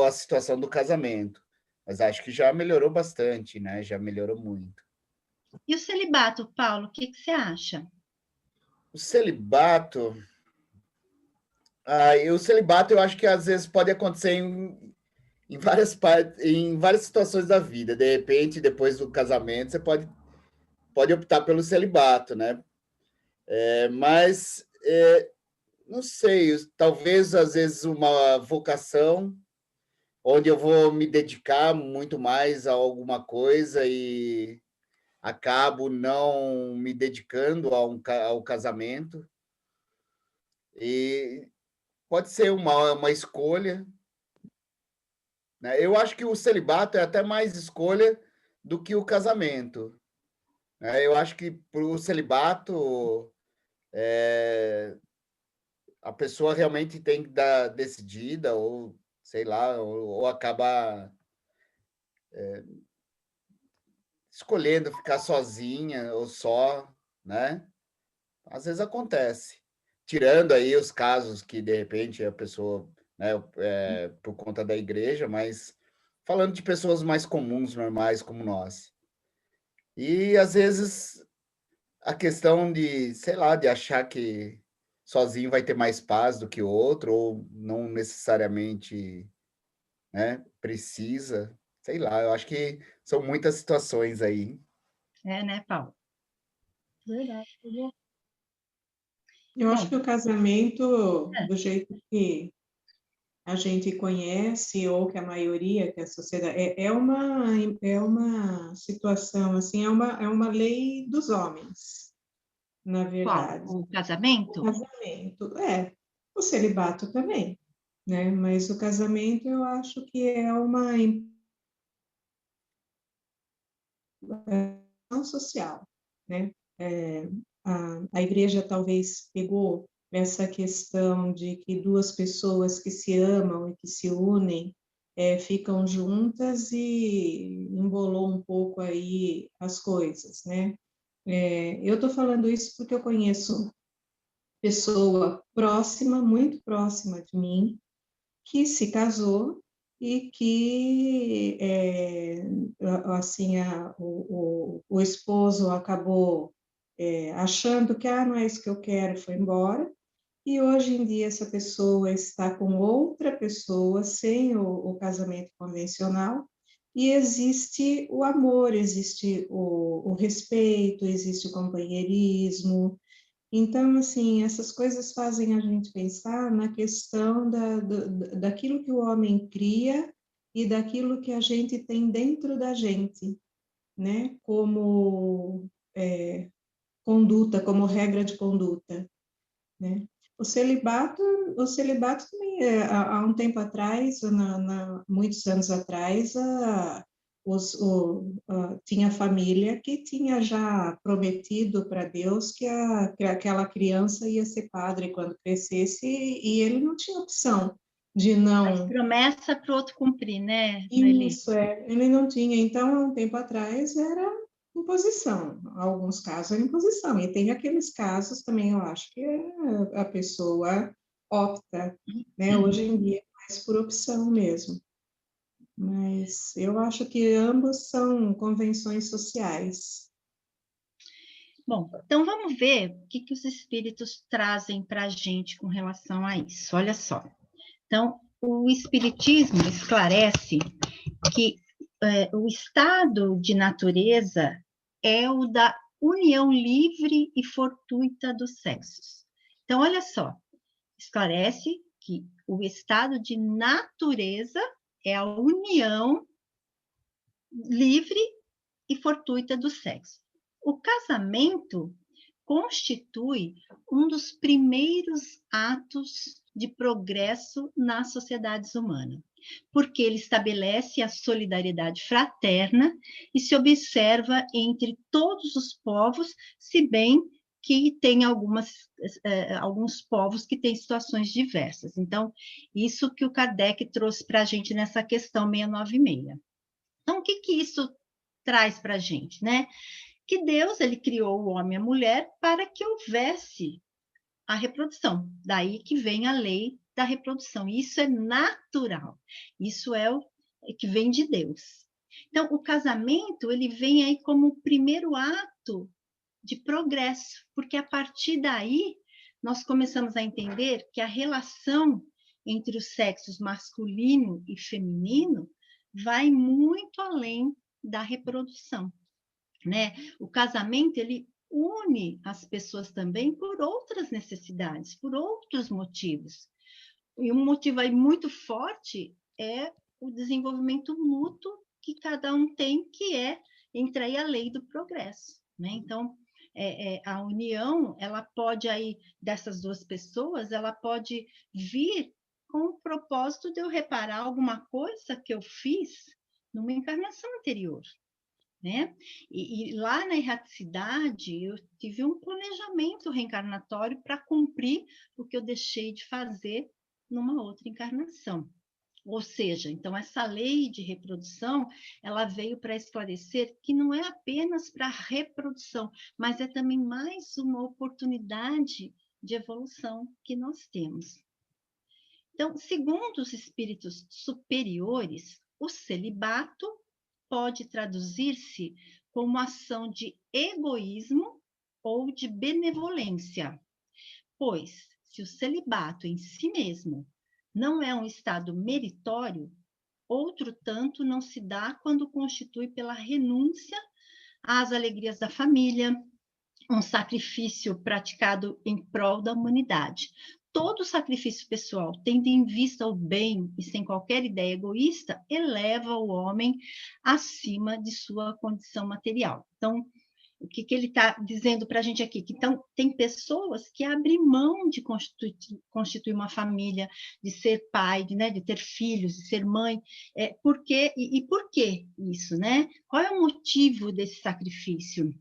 a situação do casamento. Mas acho que já melhorou bastante, né? Já melhorou muito. E o celibato, Paulo, o que você acha? O celibato... o celibato eu acho que às vezes pode acontecer em várias situações da vida. De repente, depois do casamento, você pode optar pelo celibato, né? Mas não sei, talvez às vezes uma vocação onde eu vou me dedicar muito mais a alguma coisa e acabo não me dedicando ao casamento. E pode ser uma escolha, né? Eu acho que o celibato é até mais escolha do que o casamento, né? Eu acho que para o celibato a pessoa realmente tem que dar decidida, ou sei lá, ou acaba escolhendo ficar sozinha ou só, né? Às vezes acontece. Tirando aí os casos que, de repente, a pessoa, né, por conta da igreja, mas falando de pessoas mais comuns, normais, como nós. E, às vezes, a questão de, sei lá, de achar que sozinho vai ter mais paz do que o outro, ou não necessariamente, né, precisa, sei lá, eu acho que são muitas situações aí. Né, Paulo? Verdade. Eu acho que o casamento, do jeito que a gente conhece, ou que a maioria, que a sociedade, é uma situação, assim, é uma lei dos homens, na verdade. Qual? O casamento? O casamento, o celibato também, né? Mas o casamento eu acho que é uma imposição social, né? A igreja talvez pegou essa questão de que duas pessoas que se amam e que se unem ficam juntas e embolou um pouco aí as coisas, né? Eu estou falando isso porque eu conheço pessoa próxima, muito próxima de mim, que se casou e que, assim, o esposo acabou achando que, não é isso que eu quero, foi embora, e hoje em dia essa pessoa está com outra pessoa, sem o casamento convencional, e existe o amor, existe o respeito, existe o companheirismo. Então, assim, essas coisas fazem a gente pensar na questão daquilo que o homem cria e daquilo que a gente tem dentro da gente, né? Como conduta, como regra de conduta, né? O celibato também, há um tempo atrás, muitos anos atrás, tinha família que tinha já prometido para Deus que aquela criança ia ser padre quando crescesse, e ele não tinha opção de não... Mas promessa para o outro cumprir, né, Isso, ele não tinha. Então, há um tempo atrás, era imposição. Alguns casos era imposição. E tem aqueles casos também, eu acho, que a pessoa opta, né? Hoje em dia é mais por opção mesmo. Mas eu acho que ambos são convenções sociais. Bom, então vamos ver o que os espíritos trazem para a gente com relação a isso. Olha só. Então, o espiritismo esclarece que o estado de natureza é o da união livre e fortuita dos sexos. Então, olha só, esclarece que o estado de natureza é a união livre e fortuita do sexo. O casamento constitui um dos primeiros atos de progresso nas sociedades humanas, porque ele estabelece a solidariedade fraterna e se observa entre todos os povos, se bem que tem alguns povos que têm situações diversas. Então, isso que o Kardec trouxe para a gente nessa questão 696. Então, o que isso traz para a gente, né? Que Deus, ele criou o homem e a mulher para que houvesse a reprodução. Daí que vem a lei da reprodução. Isso é natural. Isso é o que vem de Deus. Então, o casamento, ele vem aí como o primeiro ato de progresso, porque a partir daí nós começamos a entender que a relação entre os sexos masculino e feminino vai muito além da reprodução, né? O casamento, ele une as pessoas também por outras necessidades, por outros motivos. E um motivo aí muito forte é o desenvolvimento mútuo que cada um tem, que é entre aí a lei do progresso, né? Então, a união, ela pode aí, dessas duas pessoas, ela pode vir com o propósito de eu reparar alguma coisa que eu fiz numa encarnação anterior, né? E lá na erraticidade, eu tive um planejamento reencarnatório para cumprir o que eu deixei de fazer numa outra encarnação. Ou seja, então essa lei de reprodução, ela veio para esclarecer que não é apenas para reprodução, mas é também mais uma oportunidade de evolução que nós temos. Então, segundo os espíritos superiores, o celibato pode traduzir-se como ação de egoísmo ou de benevolência, pois se o celibato em si mesmo não é um estado meritório, outro tanto não se dá quando constitui pela renúncia às alegrias da família, um sacrifício praticado em prol da humanidade. Todo sacrifício pessoal, tendo em vista o bem e sem qualquer ideia egoísta, eleva o homem acima de sua condição material. Então, o que ele está dizendo para a gente aqui? Que então, tem pessoas que abrem mão de constituir uma família, de ser pai, de ter filhos, de ser mãe. Por quê? E por que isso, né? Qual é o motivo desse sacrifício?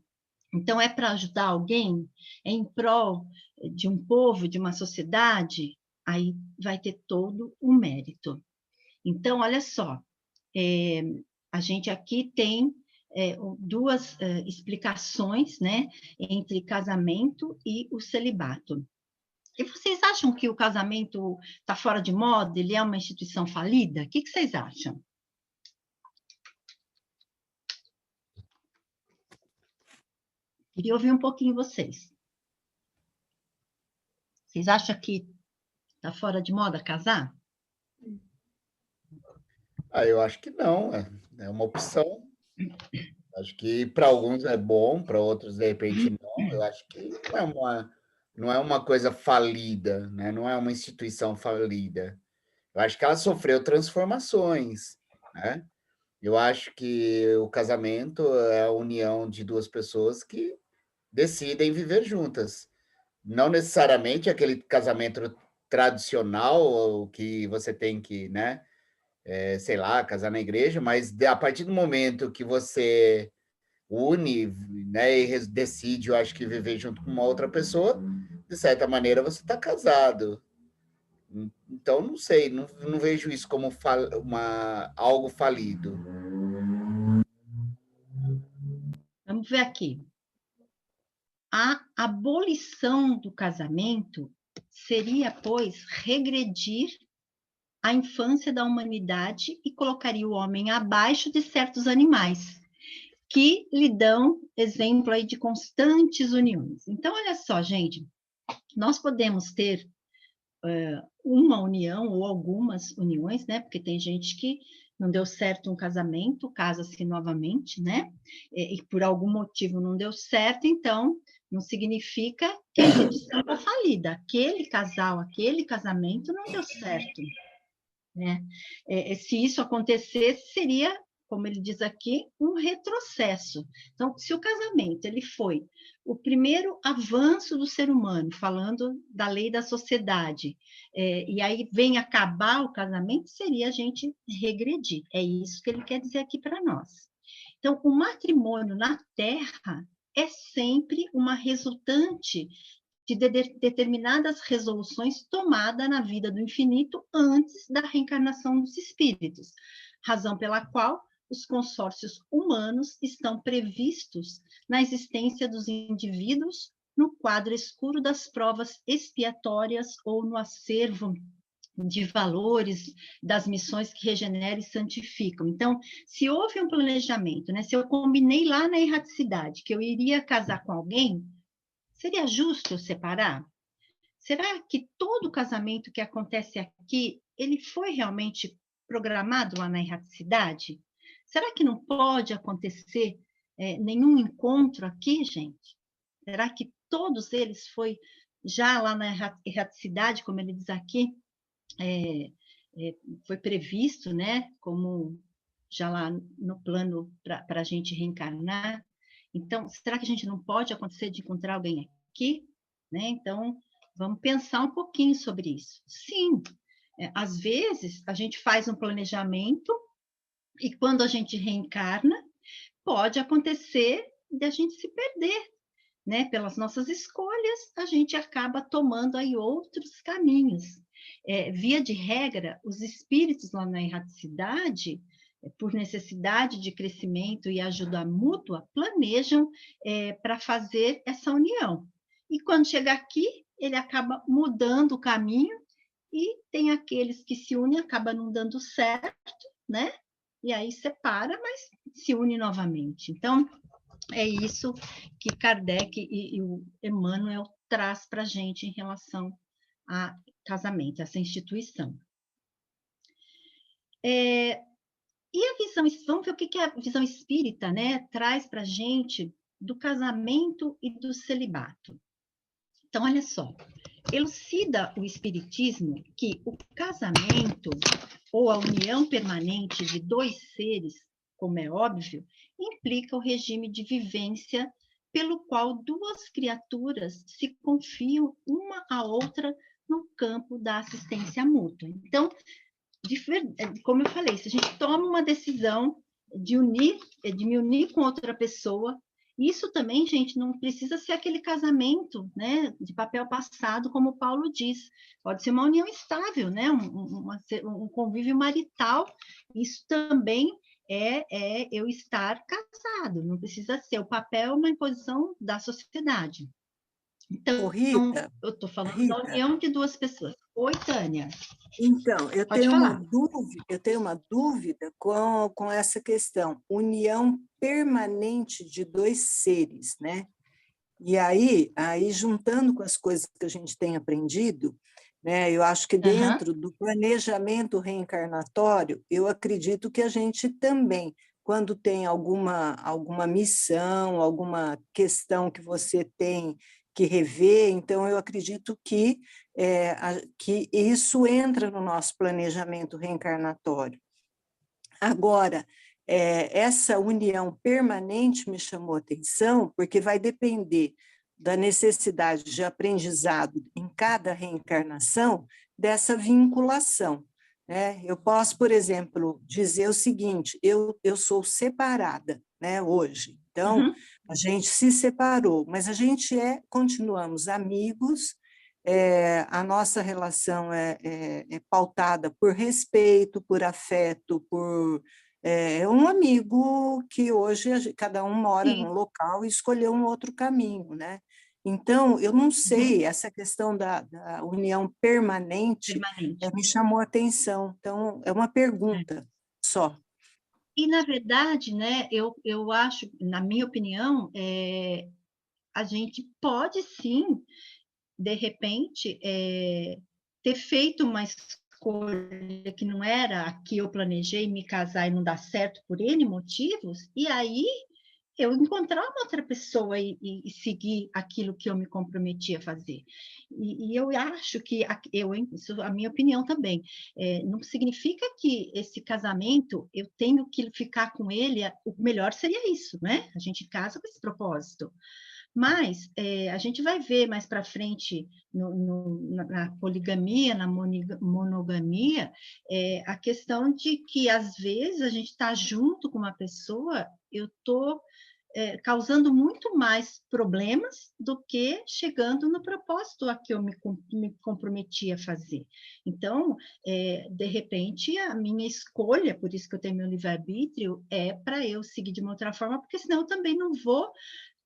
Então, é para ajudar alguém? É em prol de um povo, de uma sociedade? Aí vai ter todo o mérito. Então, olha só, a gente aqui tem duas explicações, né, entre casamento e o celibato. E vocês acham que o casamento está fora de moda? Ele é uma instituição falida? O que vocês acham? Queria ouvir um pouquinho vocês. Vocês acham que está fora de moda casar? Eu acho que não, é uma opção. Acho que para alguns é bom, para outros, de repente, não. Eu acho que não é uma coisa falida, né? Não é uma instituição falida. Eu acho que ela sofreu transformações, né? Eu acho que o casamento é a união de duas pessoas que decidem viver juntas. Não necessariamente aquele casamento tradicional que você tem que, né? Sei lá, casar na igreja, mas a partir do momento que você une, né, e decide, eu acho que viver junto com uma outra pessoa, de certa maneira você está casado. Então, não sei, não vejo isso como algo falido. Vamos ver aqui. A abolição do casamento seria, pois, regredir a infância da humanidade e colocaria o homem abaixo de certos animais, que lhe dão exemplo aí de constantes uniões. Então, olha só, gente, nós podemos ter uma união ou algumas uniões, né? Porque tem gente que não deu certo um casamento, casa-se novamente, né? E por algum motivo não deu certo, então não significa que a instituição está falida. Aquele casal, aquele casamento não deu certo, né? Se isso acontecesse, seria, como ele diz aqui, um retrocesso. Então, se o casamento ele foi o primeiro avanço do ser humano, falando da lei da sociedade, e aí vem acabar o casamento, seria a gente regredir. É isso que ele quer dizer aqui para nós. Então, o matrimônio na Terra é sempre uma resultante de determinadas resoluções tomadas na vida do infinito antes da reencarnação dos espíritos, razão pela qual os consórcios humanos estão previstos na existência dos indivíduos no quadro escuro das provas expiatórias ou no acervo de valores das missões que regeneram e santificam. Então, se houve um planejamento, né, se eu combinei lá na erraticidade que eu iria casar com alguém, seria justo eu separar? Será que todo casamento que acontece aqui, ele foi realmente programado lá na erraticidade? Será que não pode acontecer nenhum encontro aqui, gente? Será que todos eles foi já lá na erraticidade, como ele diz aqui, foi previsto, né, como já lá no plano para a gente reencarnar. Então, será que a gente não pode acontecer de encontrar alguém aqui? Né? Então, vamos pensar um pouquinho sobre isso. Sim, às vezes a gente faz um planejamento e quando a gente reencarna, pode acontecer de a gente se perder, né? Pelas nossas escolhas, a gente acaba tomando aí outros caminhos. Via de regra, os espíritos lá na erraticidade, por necessidade de crescimento e ajuda mútua, planejam para fazer essa união. E quando chega aqui, ele acaba mudando o caminho e tem aqueles que se unem, acaba não dando certo, né? E aí separa, mas se une novamente. Então, é isso que Kardec e o Emmanuel traz para a gente em relação a casamento, essa instituição. E a visão, vamos ver o que a visão espírita, né, traz para a gente do casamento e do celibato. Então, olha só, elucida o espiritismo que o casamento ou a união permanente de dois seres, como é óbvio, implica o regime de vivência pelo qual duas criaturas se confiam uma à outra no campo da assistência mútua. Então, como eu falei, se a gente toma uma decisão de me unir com outra pessoa, isso também, gente, não precisa ser aquele casamento, né, de papel passado, como o Paulo diz. Pode ser uma união estável, né, um convívio marital. Isso também é eu estar casado. Não precisa ser. O papel é uma imposição da sociedade. Então, Rita, eu estou falando da união de duas pessoas. Oi, Tânia. Então, eu tenho uma dúvida com essa questão, união permanente de dois seres, né? E aí juntando com as coisas que a gente tem aprendido, né, eu acho que dentro do planejamento reencarnatório, eu acredito que a gente também, quando tem alguma missão, alguma questão que você tem que rever, então eu acredito que isso entra no nosso planejamento reencarnatório. Agora, essa união permanente me chamou a atenção, porque vai depender da necessidade de aprendizado em cada reencarnação, dessa vinculação. Né? Eu posso, por exemplo, dizer o seguinte, eu sou separada, né, hoje, então a gente se separou, mas a gente continuamos amigos, a nossa relação é pautada por respeito, por afeto, por um amigo que hoje cada um mora num local e escolheu um outro caminho, né? Então, eu não sei, essa questão da união permanente. Me chamou a atenção, então é uma pergunta só. E, na verdade, né, eu acho, na minha opinião, a gente pode sim, de repente, ter feito uma escolha que não era a que eu planejei, me casar e não dar certo por N motivos, e aí eu encontrar uma outra pessoa e seguir aquilo que eu me comprometi a fazer. E eu acho que, isso é a minha opinião também, não significa que esse casamento, eu tenho que ficar com ele, o melhor seria isso, né? A gente casa com esse propósito. Mas a gente vai ver mais para frente, na poligamia, na monogamia, a questão de que, às vezes, a gente está junto com uma pessoa, eu estou causando muito mais problemas do que chegando no propósito a que eu me comprometi a fazer. Então, de repente, a minha escolha, por isso que eu tenho meu livre-arbítrio, é para eu seguir de uma outra forma, porque senão eu também não vou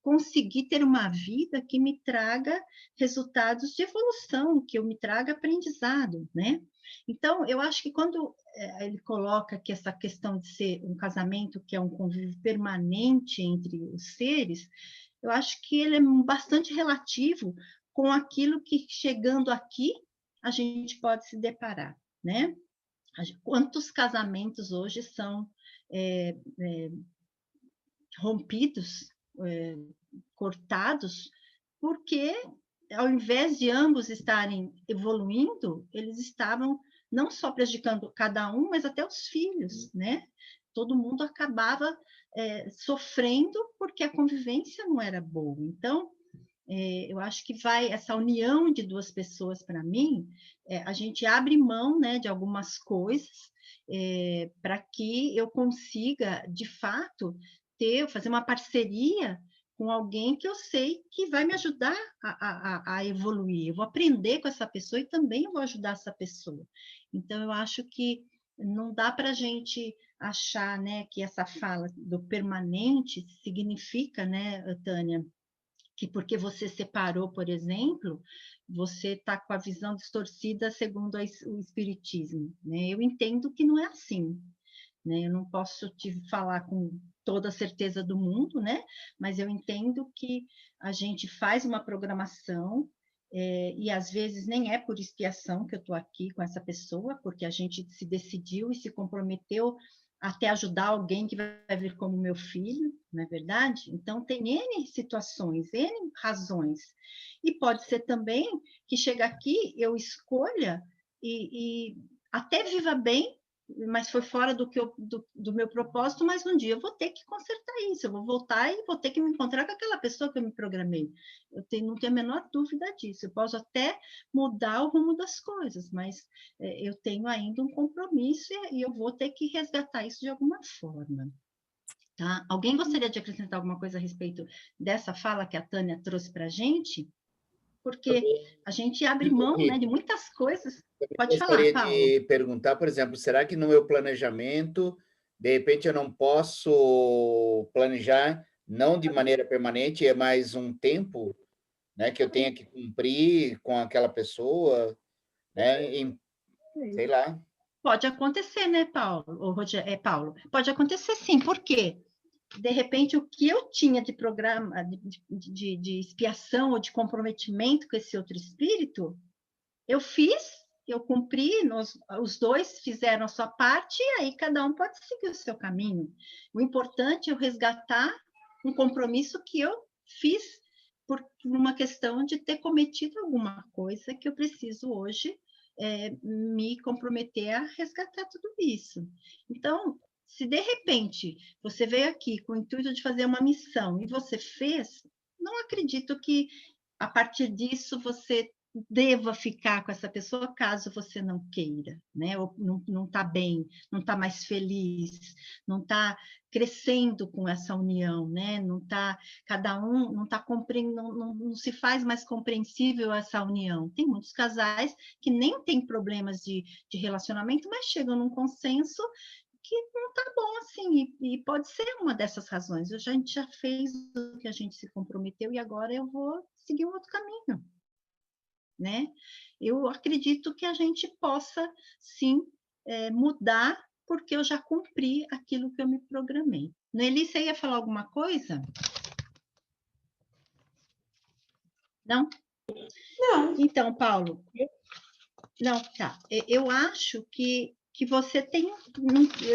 conseguir ter uma vida que me traga resultados de evolução, que eu me traga aprendizado, né? Então, eu acho que quando ele coloca que essa questão de ser um casamento que é um convívio permanente entre os seres, eu acho que ele é bastante relativo com aquilo que, chegando aqui, a gente pode se deparar, né? Quantos casamentos hoje são rompidos, cortados, porque ao invés de ambos estarem evoluindo, eles estavam não só prejudicando cada um, mas até os filhos, né? Todo mundo acabava sofrendo porque a convivência não era boa. Então, eu acho que essa união de duas pessoas, para mim, a gente abre mão, né, de algumas coisas para que eu consiga, de fato, fazer uma parceria com alguém que eu sei que vai me ajudar a evoluir. Eu vou aprender com essa pessoa e também eu vou ajudar essa pessoa. Então, eu acho que não dá para a gente achar, né, que essa fala do permanente significa, né, Tânia, que porque você separou, por exemplo, você está com a visão distorcida segundo o Espiritismo, né? Eu entendo que não é assim, né? Eu não posso te falar com toda a certeza do mundo, né? Mas eu entendo que a gente faz uma programação e às vezes nem é por expiação que eu estou aqui com essa pessoa, porque a gente se decidiu e se comprometeu até ajudar alguém que vai vir como meu filho, não é verdade? Então, tem N situações, N razões. E pode ser também que chega aqui, eu escolha e até viva bem, mas foi fora do meu propósito, mas um dia eu vou ter que consertar isso, eu vou voltar e vou ter que me encontrar com aquela pessoa que eu me programei. Não tenho a menor dúvida disso. Eu posso até mudar o rumo das coisas, mas eu tenho ainda um compromisso e eu vou ter que resgatar isso de alguma forma. Tá? Alguém gostaria de acrescentar alguma coisa a respeito dessa fala que a Tânia trouxe para a gente? Porque a gente abre mão, né, de muitas coisas. Pode falar, Paulo. Eu gostaria de perguntar, por exemplo, será que no meu planejamento, de repente eu não posso planejar, não de maneira permanente, é mais um tempo, né, que eu tenha que cumprir com aquela pessoa, né, sei lá. Pode acontecer, né, Paulo? Paulo, pode acontecer sim, por quê? De repente, o que eu tinha de programa, de expiação ou de comprometimento com esse outro espírito, eu fiz, eu cumpri, os dois fizeram a sua parte, e aí cada um pode seguir o seu caminho. O importante é eu resgatar um compromisso que eu fiz por uma questão de ter cometido alguma coisa que eu preciso hoje me comprometer a resgatar tudo isso. Então, se de repente você veio aqui com o intuito de fazer uma missão e você fez, não acredito que a partir disso você deva ficar com essa pessoa caso você não queira, né? Ou não está bem, não está mais feliz, não está crescendo com essa união, né? Não está, cada um não está não se faz mais compreensível essa união. Tem muitos casais que nem têm problemas de relacionamento, mas chegam num consenso que não está bom assim, e pode ser uma dessas razões. A gente já fez o que a gente se comprometeu e agora eu vou seguir um outro caminho, né? Eu acredito que a gente possa, sim, mudar, porque eu já cumpri aquilo que eu me programei. Nelly, você ia falar alguma coisa? Não? Não. Então, Paulo, não, tá. Eu acho que você tem...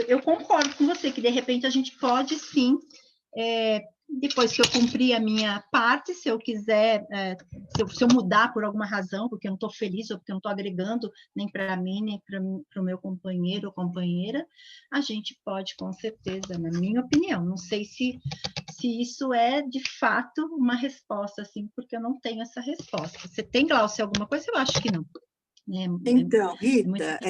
Eu concordo com você, que de repente a gente pode, sim, depois que eu cumprir a minha parte, se eu quiser, se eu mudar por alguma razão, porque eu não estou feliz, ou porque eu não estou agregando nem para mim, nem para o meu companheiro ou companheira, a gente pode, com certeza, na minha opinião. Não sei se isso é, de fato, uma resposta, assim, porque eu não tenho essa resposta. Você tem, Glaucia, alguma coisa? Eu acho que não. Então, Rita,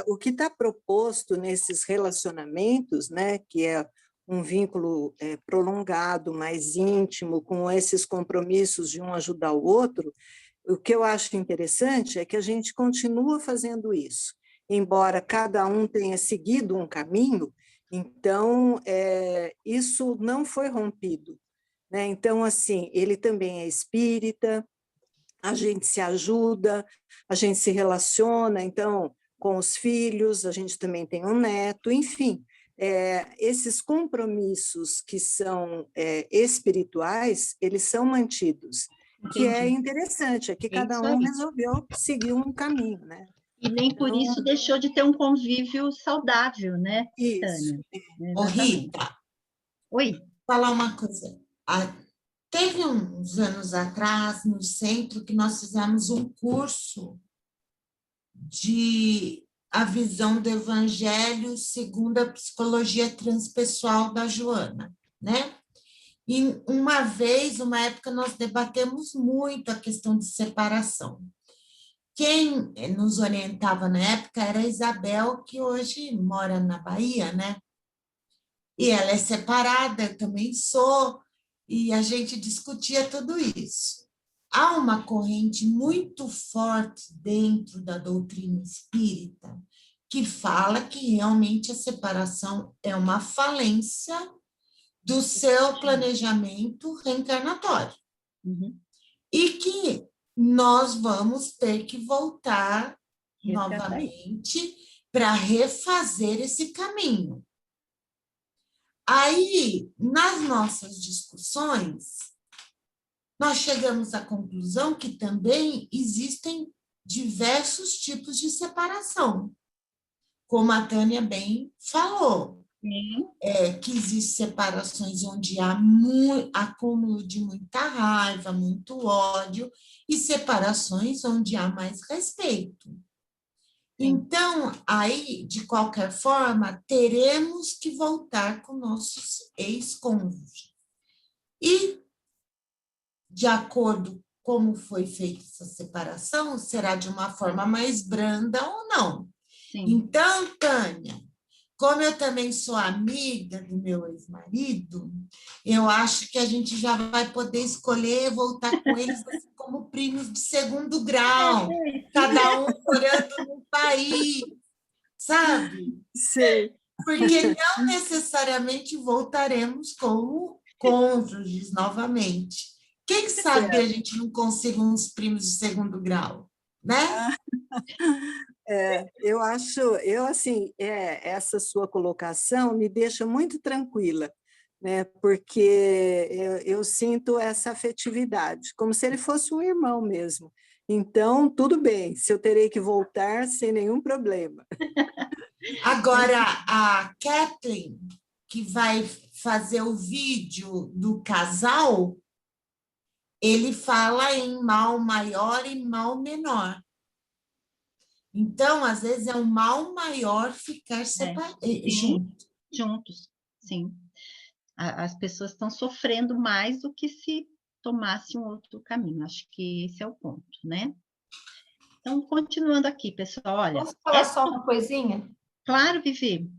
o que está proposto nesses relacionamentos, né, que é um vínculo prolongado, mais íntimo, com esses compromissos de um ajudar o outro, o que eu acho interessante é que a gente continua fazendo isso, embora cada um tenha seguido um caminho, então isso não foi rompido, né? Então, assim, ele também é espírita, a gente se ajuda, a gente se relaciona, então, com os filhos, a gente também tem um neto, enfim, esses compromissos que são espirituais, eles são mantidos. O que é interessante, é que cada um resolveu seguir um caminho, né? E nem por isso deixou de ter um convívio saudável, né, Isso. Ô, Rita. Oi. Vou falar uma coisa. Teve uns anos atrás, no centro, que nós fizemos um curso a visão do Evangelho segundo a psicologia transpessoal da Joana, né? E uma época, nós debatemos muito a questão de separação. Quem nos orientava na época era a Isabel, que hoje mora na Bahia, né? E ela é separada, eu também sou, e a gente discutia tudo isso. Há uma corrente muito forte dentro da doutrina espírita que fala que realmente a separação é uma falência do seu planejamento reencarnatório. E que nós vamos ter que voltar novamente para refazer esse caminho. Aí, nas nossas discussões, nós chegamos à conclusão que também existem diversos tipos de separação, como a Tânia bem falou. Que existem separações onde há acúmulo de muita raiva, muito ódio, e separações onde há mais respeito. Então, aí, de qualquer forma, teremos que voltar com nossos ex-cônjuges. E, de acordo com como foi feita essa separação, será de uma forma mais branda ou não. Sim. Então, Tânia, como eu também sou amiga do meu ex-marido, eu acho que a gente já vai poder escolher voltar com eles assim, como primos de segundo grau, cada um morando num país, sabe? Sim. Porque não necessariamente voltaremos como cônjuges novamente. Quem sabe a gente não consiga uns primos de segundo grau, né? Eu acho, essa sua colocação me deixa muito tranquila, né? Porque eu sinto essa afetividade, como se ele fosse um irmão mesmo. Então, tudo bem, se eu terei que voltar, sem nenhum problema. Agora, a Kathleen, que vai fazer o vídeo do casal, ele fala em mal maior e mal menor. Então, às vezes, é um mal maior ficar separados, juntos, sim. As pessoas estão sofrendo mais do que se tomasse um outro caminho. Acho que esse é o ponto, né? Então, continuando aqui, pessoal, olha... Posso falar só uma coisinha? Claro, Vivi.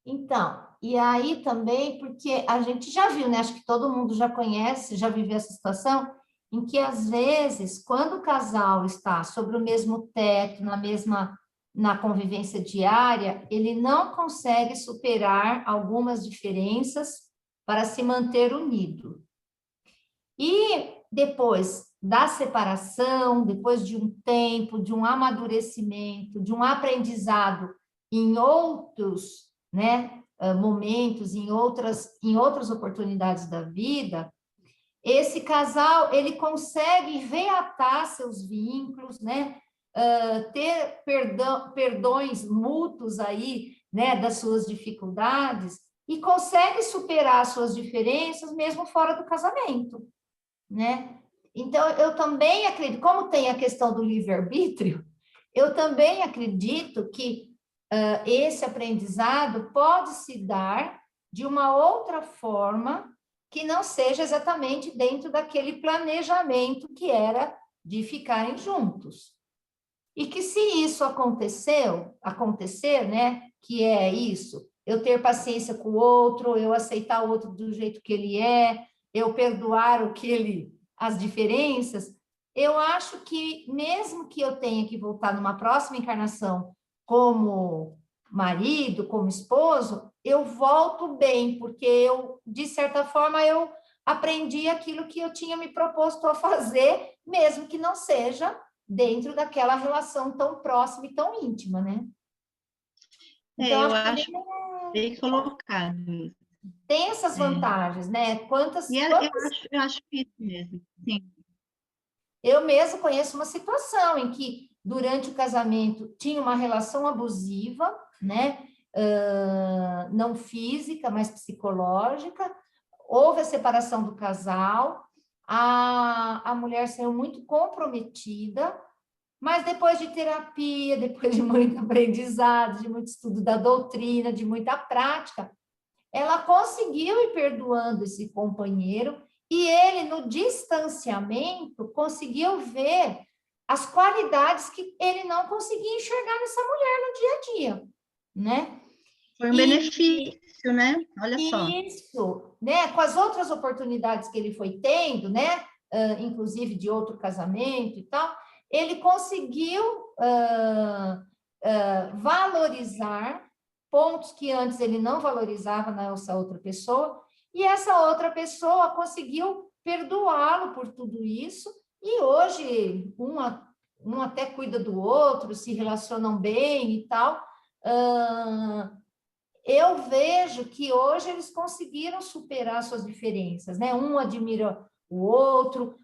Então, e aí também, porque a gente já viu, né? Acho que todo mundo já conhece, já viveu essa situação, em que, às vezes, quando o casal está sobre o mesmo teto, na convivência diária, ele não consegue superar algumas diferenças para se manter unido. E depois da separação, depois de um tempo, de um amadurecimento, de um aprendizado em outros, né, momentos, em outras oportunidades da vida, esse casal, ele consegue reatar seus vínculos, né? Ter perdões mútuos aí, né? Das suas dificuldades e consegue superar suas diferenças mesmo fora do casamento, né? Então, eu também acredito, como tem a questão do livre-arbítrio, eu também acredito que esse aprendizado pode se dar de uma outra forma que não seja exatamente dentro daquele planejamento que era de ficarem juntos. E que se isso acontecer, né, que é isso, eu ter paciência com o outro, eu aceitar o outro do jeito que ele é, eu perdoar as diferenças, eu acho que mesmo que eu tenha que voltar numa próxima encarnação como marido, como esposo, eu volto bem, porque eu, de certa forma, eu aprendi aquilo que eu tinha me proposto a fazer, mesmo que não seja dentro daquela relação tão próxima e tão íntima, né? Então, eu acho bem colocado. Tem essas vantagens, né? Eu acho isso mesmo, sim. Eu mesmo conheço uma situação em que, durante o casamento, tinha uma relação abusiva, né? Não física, mas psicológica. Houve a separação do casal, a mulher saiu muito comprometida, Mas depois de terapia, depois de muito aprendizado, de muito estudo da doutrina, de muita prática, ela conseguiu ir perdoando esse companheiro e ele, no distanciamento, conseguiu ver as qualidades que ele não conseguia enxergar nessa mulher no dia a dia, né? Foi um benefício, né? Olha só. Isso, né? Com as outras oportunidades que ele foi tendo, né? Inclusive de outro casamento e tal, ele conseguiu valorizar pontos que antes ele não valorizava nessa outra pessoa, e essa outra pessoa conseguiu perdoá-lo por tudo isso, e hoje um até cuida do outro, se relacionam bem e tal. Eu vejo que hoje eles conseguiram superar suas diferenças, né? Um admira o outro,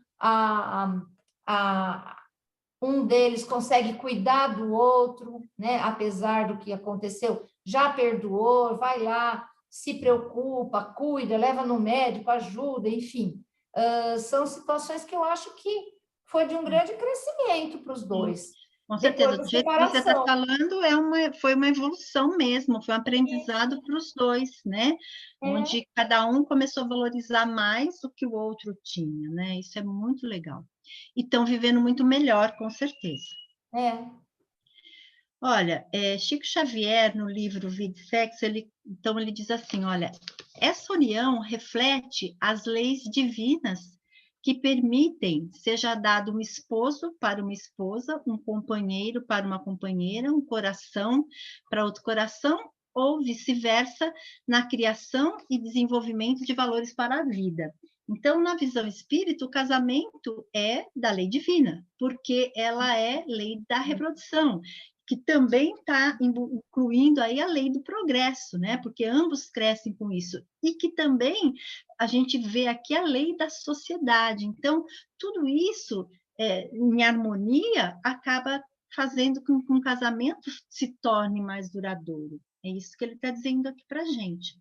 um deles consegue cuidar do outro, né? Apesar do que aconteceu, já perdoou, vai lá, se preocupa, cuida, leva no médico, ajuda, enfim. São situações que eu acho que foi de um grande crescimento para os dois. Com certeza, Depois do da jeito que você está separação. falando, foi uma evolução mesmo, foi um aprendizado para os dois, né? Onde cada um começou a valorizar mais o que o outro tinha, né? Isso é muito legal. E estão vivendo muito melhor, com certeza. Olha, Chico Xavier, no livro Vida e Sexo, ele diz assim, olha, essa união reflete as leis divinas que permitem seja dado um esposo para uma esposa, um companheiro para uma companheira, um coração para outro coração, ou vice-versa, na criação e desenvolvimento de valores para a vida. Então, na visão espírita, o casamento é da lei divina, porque ela é lei da reprodução, que também está incluindo aí a lei do progresso, né? Porque ambos crescem com isso. E que também a gente vê aqui a lei da sociedade. Então, tudo isso, em harmonia, acaba fazendo com que um casamento se torne mais duradouro. É isso que ele está dizendo aqui para a gente.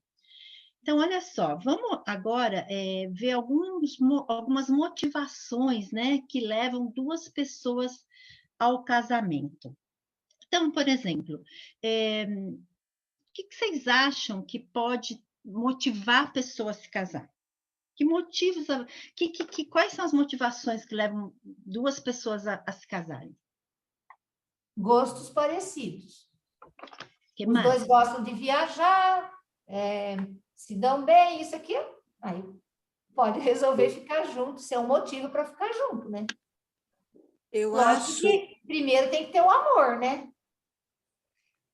Então, olha só, vamos agora ver algumas motivações, né, que levam duas pessoas ao casamento. Então, por exemplo, o que vocês acham que pode motivar a pessoa a se casar? Que motivos, quais são as motivações que levam duas pessoas a se casarem? Gostos parecidos. Que Os mais? dois gostam de viajar, se dão bem, isso aqui, aí pode resolver ficar junto, ser um motivo para ficar junto, né? Eu Lógico acho. que primeiro tem que ter o amor, né?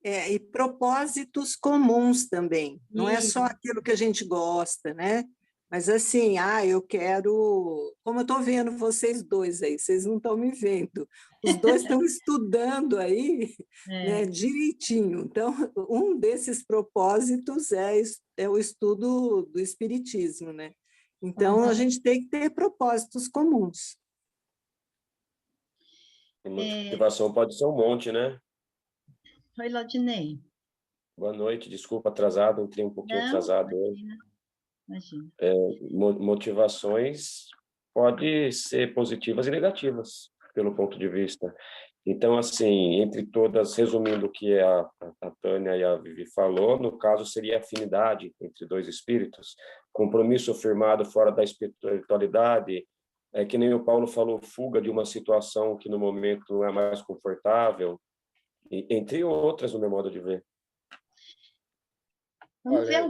E propósitos comuns também. Não é só aquilo que a gente gosta, né? Mas assim, eu quero... Como eu estou vendo vocês dois aí, vocês não estão me vendo. Os dois estão estudando aí, né, direitinho. Então, um desses propósitos é o estudo do espiritismo, né? Então, a gente tem que ter propósitos comuns. A motivação pode ser um monte, né? Oi, Laudinei. Boa noite, desculpa atrasado, entrei um pouquinho atrasado hoje. Imagina. Motivações podem ser positivas e negativas, pelo ponto de vista. Então, assim, entre todas, resumindo o que a Tânia e a Vivi falou, no caso seria afinidade entre dois espíritos, compromisso firmado fora da espiritualidade, que nem o Paulo falou, fuga de uma situação que no momento não é mais confortável, entre outras, no meu modo de ver. Vamos ver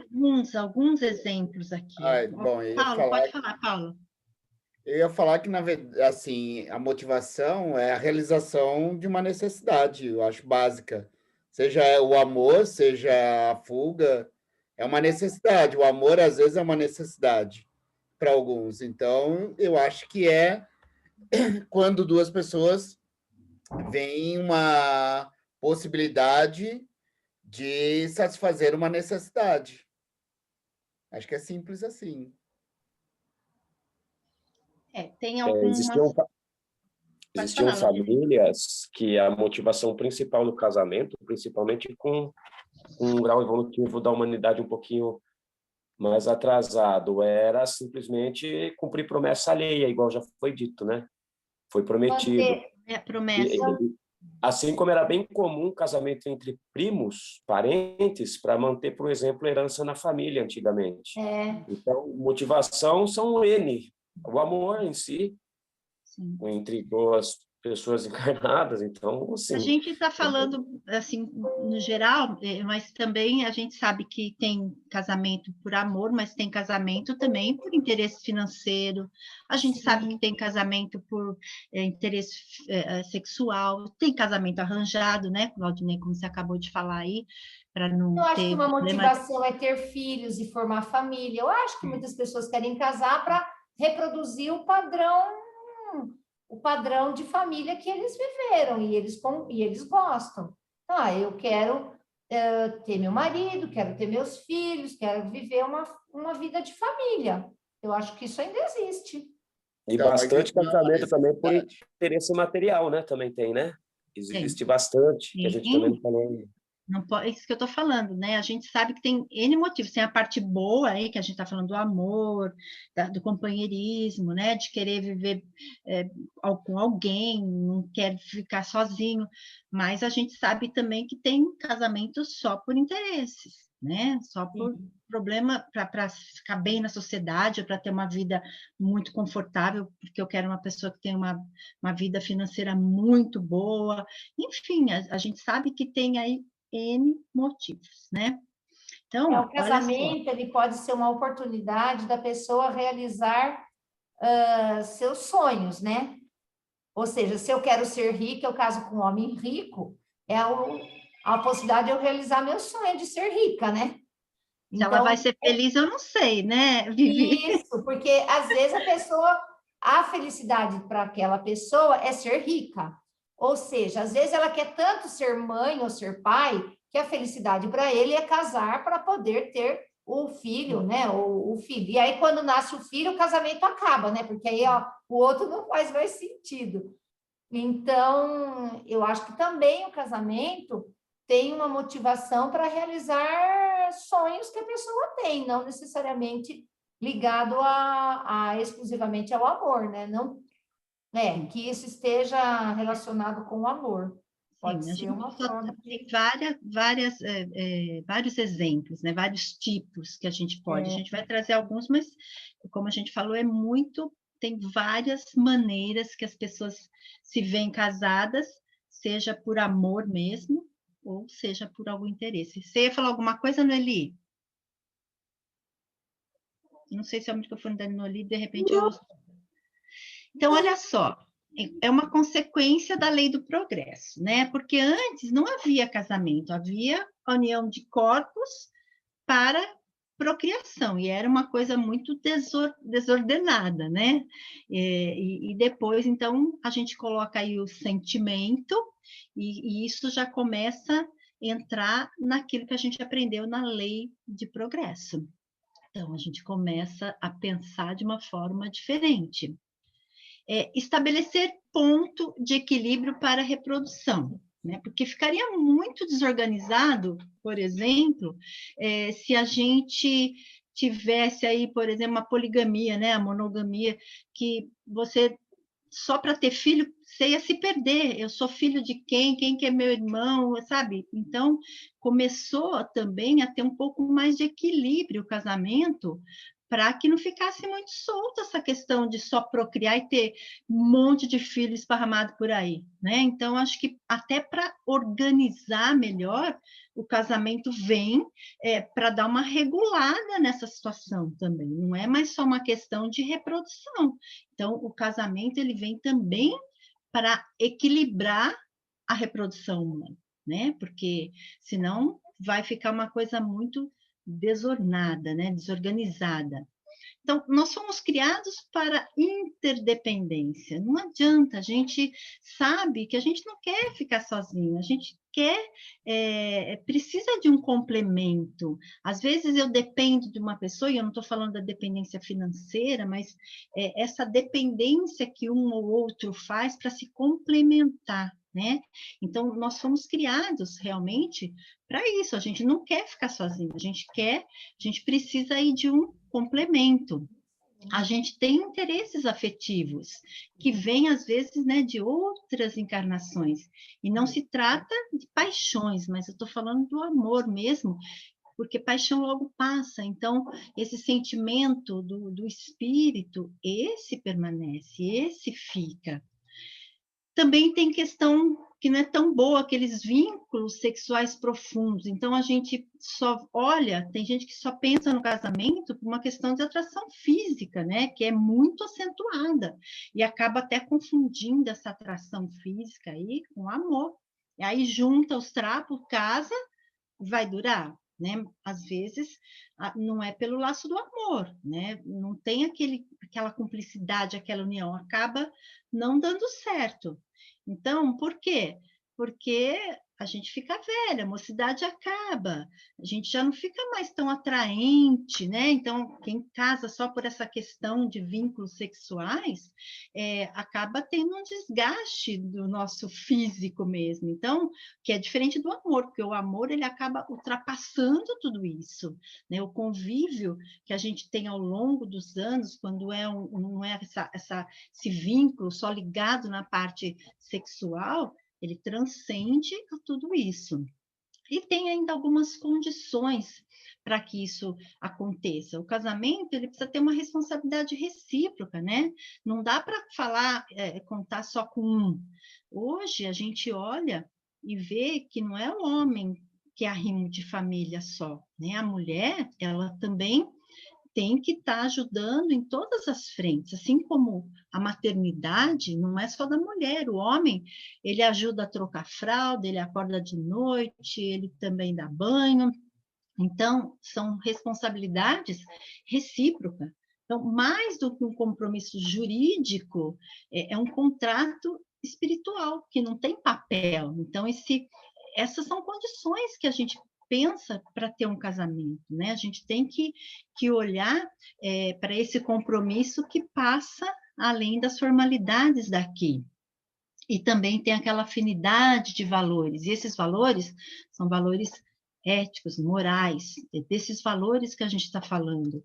alguns exemplos aqui. Bom, Pode falar, Paulo. Eu ia falar que, na verdade, assim, a motivação é a realização de uma necessidade, eu acho, básica. Seja o amor, seja a fuga, é uma necessidade. O amor, às vezes, é uma necessidade para alguns. Então, eu acho que é quando duas pessoas veem uma possibilidade de satisfazer uma necessidade. Acho que é simples assim. Tem algumas... Existiam famílias que a motivação principal no casamento, principalmente com um grau evolutivo da humanidade um pouquinho mais atrasado, era simplesmente cumprir promessa alheia, igual já foi dito, né? Foi prometido. É a promessa. Assim como era bem comum casamento entre primos, parentes, para manter, por exemplo, herança na família antigamente. Então, motivação são N, o amor em si, Sim. entre duas pessoas encarnadas. Então, assim, a gente está falando, assim, no geral, mas também a gente sabe que tem casamento por amor, mas tem casamento também por interesse financeiro. A gente sabe que tem casamento por interesse sexual, tem casamento arranjado, né, Claudinei, como você acabou de falar aí, para não ter... Eu acho que uma motivação é ter filhos e formar família. Eu acho que muitas pessoas querem casar para reproduzir o padrão de família que eles viveram e eles gostam. Eu quero ter meu marido, quero ter meus filhos, quero viver uma vida de família. Eu acho que isso ainda existe. E Então, bastante mas casamento também por interesse material, né? Também tem, né? Existe bastante, que a gente também não falou. Não pode, é isso que eu estou falando, né? A gente sabe que tem N motivos, tem a parte boa aí, que a gente está falando do amor, do companheirismo, né? De querer viver com alguém, não quer ficar sozinho, mas a gente sabe também que tem casamentos só por interesses, né? Só por problema, para ficar bem na sociedade, ou para ter uma vida muito confortável, porque eu quero uma pessoa que tenha uma vida financeira muito boa. Enfim, a gente sabe que tem aí N motivos, né? Então, o casamento, ele pode ser uma oportunidade da pessoa realizar seus sonhos, né? Ou seja, se eu quero ser rica, eu caso com um homem rico, a possibilidade de eu realizar meu sonho de ser rica, né? Se ela vai ser feliz, eu não sei, né, Vivi? Isso, porque às vezes a felicidade para aquela pessoa é ser rica. Ou seja, às vezes ela quer tanto ser mãe ou ser pai, que a felicidade para ele é casar para poder ter o filho, né? O filho. E aí, quando nasce o filho, o casamento acaba, né? Porque aí o outro não faz mais sentido. Então, eu acho que também o casamento tem uma motivação para realizar sonhos que a pessoa tem, não necessariamente ligado exclusivamente ao amor, né? Não, que isso esteja relacionado com o amor. Pode ser uma forma. Tem vários exemplos, né? Vários tipos que a gente pode. A gente vai trazer alguns, mas, como a gente falou, tem várias maneiras que as pessoas se veem casadas, seja por amor mesmo, ou seja por algum interesse. Você ia falar alguma coisa, Noeli? Não sei se é o microfone da Noeli, de repente eu... Então, olha só, é uma consequência da lei do progresso, né? Porque antes não havia casamento, havia união de corpos para procriação, e era uma coisa muito desordenada, né? E depois, então, a gente coloca aí o sentimento, e isso já começa a entrar naquilo que a gente aprendeu na lei de progresso. Então, a gente começa a pensar de uma forma diferente. Estabelecer ponto de equilíbrio para a reprodução, né? Porque ficaria muito desorganizado, por exemplo, se a gente tivesse aí, por exemplo, uma poligamia, né? A monogamia, que você, só para ter filho, você ia se perder. Eu sou filho de quem que é meu irmão, sabe? Então, começou também a ter um pouco mais de equilíbrio o casamento, para que não ficasse muito solta essa questão de só procriar e ter um monte de filho esparramado por aí, né? Então, acho que até para organizar melhor, o casamento vem para dar uma regulada nessa situação também, não é mais só uma questão de reprodução. Então, o casamento ele vem também para equilibrar a reprodução humana, né? Porque senão vai ficar uma coisa muito desornada, né? Desorganizada. Então, nós fomos criados para interdependência. Não adianta, a gente sabe que a gente não quer ficar sozinho, a gente precisa de um complemento. Às vezes eu dependo de uma pessoa, e eu não estou falando da dependência financeira, mas essa dependência que um ou outro faz para se complementar, né? Então, nós fomos criados realmente para isso, a gente não quer ficar sozinho, a gente precisa aí de um complemento. a gente tem interesses afetivos que vêm, às vezes, né, de outras encarnações. E não se trata de paixões, mas eu estou falando do amor mesmo, porque paixão logo passa. Então, esse sentimento do espírito, esse permanece, esse fica. Também tem questão que não é tão boa, aqueles vínculos sexuais profundos. Então, a gente só olha, tem gente que só pensa no casamento por uma questão de atração física, né? Que é muito acentuada. E acaba até confundindo essa atração física aí com amor. E aí junta os trapos, casa, vai durar, né? Às vezes, não é pelo laço do amor, né? Não tem aquela cumplicidade, aquela união. Acaba não dando certo. Então, por quê? Porque a gente fica velha, a mocidade acaba, a gente já não fica mais tão atraente, né? Então, quem casa só por essa questão de vínculos sexuais, acaba tendo um desgaste do nosso físico mesmo. Então, que é diferente do amor, porque o amor, ele acaba ultrapassando tudo isso, né? O convívio que a gente tem ao longo dos anos, quando não é esse vínculo só ligado na parte sexual, ele transcende a tudo isso. E tem ainda algumas condições para que isso aconteça. O casamento, ele precisa ter uma responsabilidade recíproca, né? Não dá para contar só com um. Hoje, a gente olha e vê que não é o homem que é arrimo de família só, né? A mulher, ela também tem que estar ajudando em todas as frentes, assim como a maternidade não é só da mulher, o homem, ele ajuda a trocar fralda, ele acorda de noite, ele também dá banho, então são responsabilidades recíprocas. Então, mais do que um compromisso jurídico, é um contrato espiritual, que não tem papel. Então, essas são condições que a gente pensa para ter um casamento, né? A gente tem que olhar para esse compromisso que passa além das formalidades daqui. E também tem aquela afinidade de valores, e esses valores são valores éticos, morais, desses valores que a gente está falando.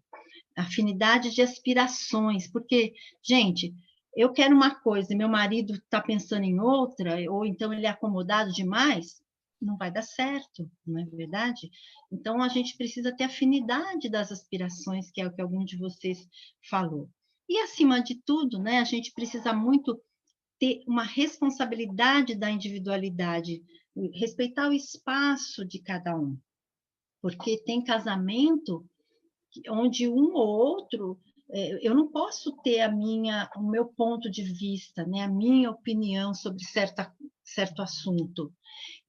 Afinidade de aspirações, porque, gente, eu quero uma coisa e meu marido está pensando em outra, ou então ele é acomodado demais, não vai dar certo, não é verdade? Então, a gente precisa ter afinidade das aspirações, que é o que algum de vocês falou. E, acima de tudo, né, a gente precisa muito ter uma responsabilidade da individualidade, respeitar o espaço de cada um. Porque tem casamento onde um ou outro, eu não posso ter o meu ponto de vista, né, a minha opinião sobre certo assunto.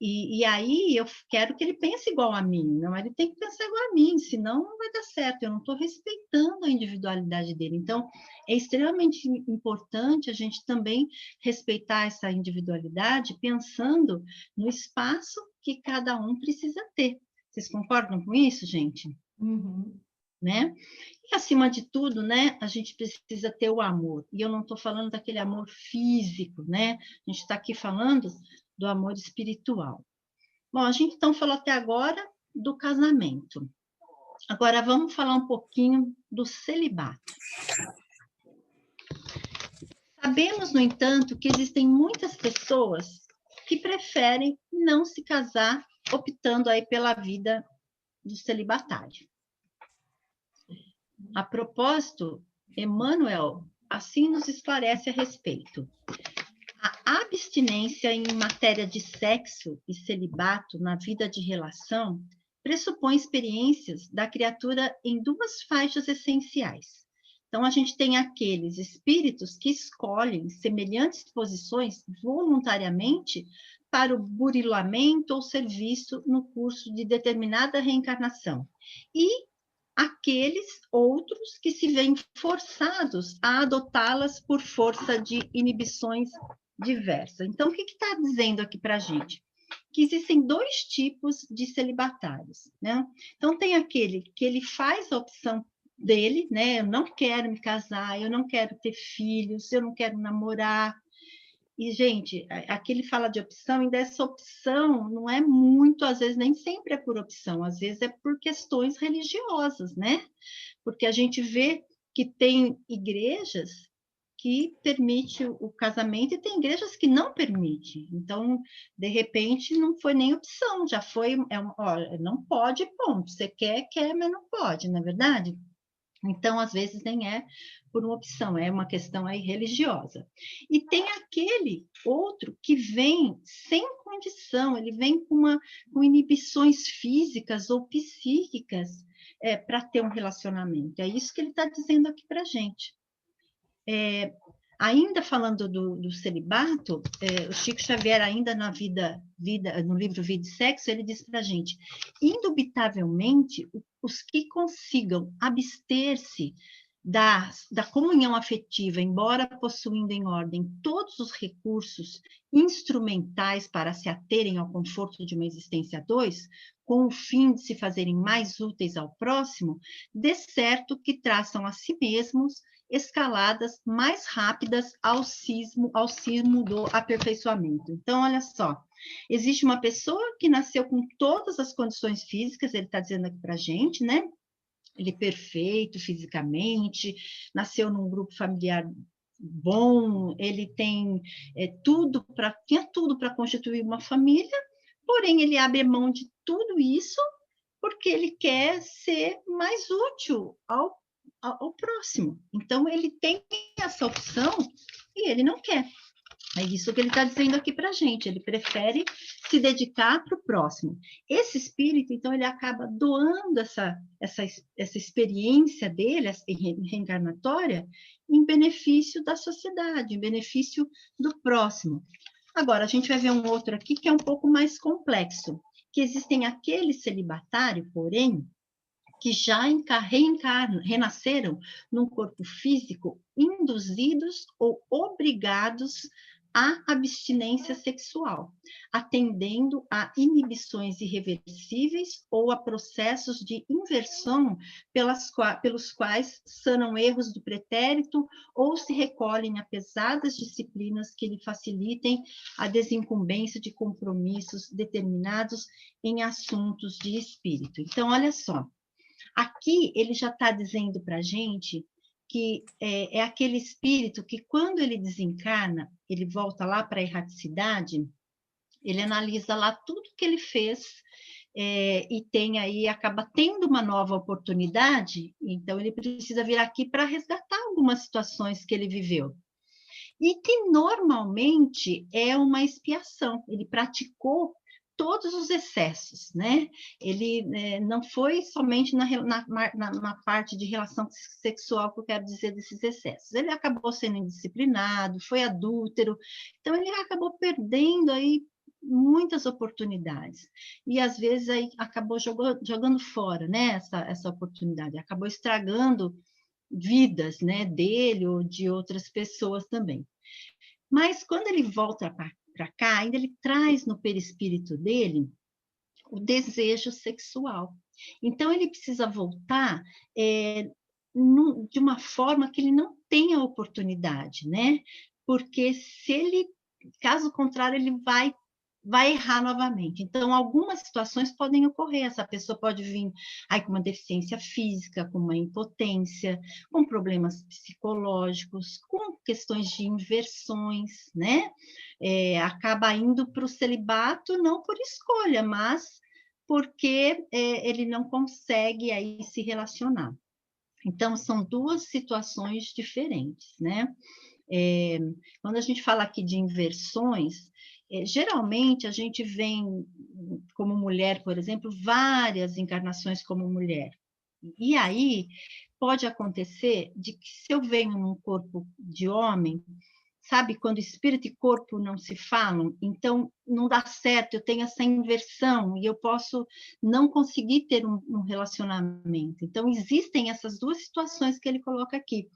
E aí eu quero que ele pense igual a mim, não, ele tem que pensar igual a mim, senão não vai dar certo, eu não estou respeitando a individualidade dele. Então, é extremamente importante a gente também respeitar essa individualidade, pensando no espaço que cada um precisa ter. Vocês concordam com isso, gente? Uhum. Né? E, acima de tudo, né, a gente precisa ter o amor. E eu não estou falando daquele amor físico, né? A gente está aqui falando do amor espiritual. Bom, a gente então falou até agora do casamento. Agora vamos falar um pouquinho do celibato. Sabemos, no entanto, que existem muitas pessoas que preferem não se casar, optando aí pela vida do celibatário. A propósito, Emmanuel assim nos esclarece a respeito. A abstinência em matéria de sexo e celibato na vida de relação pressupõe experiências da criatura em duas faixas essenciais. Então, a gente tem aqueles espíritos que escolhem semelhantes posições voluntariamente para o burilamento ou serviço no curso de determinada reencarnação. E aqueles outros que se veem forçados a adotá-las por força de inibições diversas. Então, o que está dizendo aqui para a gente? Que existem dois tipos de celibatários, né? Então, tem aquele que ele faz a opção dele, né? Eu não quero me casar, eu não quero ter filhos, eu não quero namorar. E, gente, aqui ele fala de opção, e dessa opção não é muito, às vezes, nem sempre é por opção, às vezes é por questões religiosas, né? Porque a gente vê que tem igrejas que permite o casamento e tem igrejas que não permite. Então, de repente, não foi nem opção, já foi, olha, não pode, ponto. Você quer, mas não pode, não é verdade? Então, às vezes, nem é por uma opção, é uma questão aí religiosa. E tem aquele outro que vem sem condição, ele vem com inibições físicas ou psíquicas para ter um relacionamento. É isso que ele está dizendo aqui para a gente. Ainda falando do celibato, o Chico Xavier, ainda no livro Vida e Sexo, ele diz para a gente, indubitavelmente, os que consigam abster-se da comunhão afetiva, embora possuindo em ordem todos os recursos instrumentais para se aterem ao conforto de uma existência a dois, com o fim de se fazerem mais úteis ao próximo, de certo que traçam a si mesmos escaladas mais rápidas ao cimo do aperfeiçoamento. Então, olha só, existe uma pessoa que nasceu com todas as condições físicas, ele está dizendo aqui para a gente, né? Ele é perfeito fisicamente, nasceu num grupo familiar bom, ele tem tinha tudo para constituir uma família, porém ele abre mão de tudo isso porque ele quer ser mais útil ao próximo. Então, ele tem essa opção e ele não quer. É isso que ele está dizendo aqui para a gente. Ele prefere se dedicar para o próximo. Esse espírito, então, ele acaba doando essa experiência dele, essa reencarnatória, em benefício da sociedade, em benefício do próximo. Agora, a gente vai ver um outro aqui que é um pouco mais complexo, que existem aqueles celibatários, porém, que já renasceram num corpo físico, induzidos ou obrigados à abstinência sexual, atendendo a inibições irreversíveis ou a processos de inversão pelos quais sanam erros do pretérito ou se recolhem a pesadas disciplinas que lhe facilitem a desincumbência de compromissos determinados em assuntos de espírito. Então, olha só, aqui ele já está dizendo para a gente que é aquele espírito que, quando ele desencarna, ele volta lá para a erraticidade, ele analisa lá tudo que ele fez e tem aí, acaba tendo uma nova oportunidade, então ele precisa vir aqui para resgatar algumas situações que ele viveu. E que normalmente é uma expiação, ele praticou todos os excessos, né? Ele não foi somente na parte de relação sexual que eu quero dizer desses excessos. Ele acabou sendo indisciplinado, foi adúltero, então ele acabou perdendo aí muitas oportunidades. E às vezes aí acabou jogando fora, né, essa oportunidade, acabou estragando vidas, né, dele ou de outras pessoas também. Mas quando ele volta para cá, ainda ele traz no perispírito dele o desejo sexual. Então, ele precisa voltar de uma forma que ele não tenha oportunidade, né? Porque caso contrário, ele vai errar novamente. Então, algumas situações podem ocorrer. Essa pessoa pode vir aí com uma deficiência física, com uma impotência, com problemas psicológicos, com questões de inversões, né? Acaba indo para o celibato não por escolha, mas porque ele não consegue aí se relacionar. Então, são duas situações diferentes, né? Quando a gente fala aqui de inversões, geralmente a gente vem como mulher, por exemplo, várias encarnações como mulher. E aí pode acontecer de que se eu venho num corpo de homem, sabe, quando espírito e corpo não se falam, então não dá certo, eu tenho essa inversão e eu posso não conseguir ter um relacionamento. Então, existem essas duas situações que ele coloca aqui.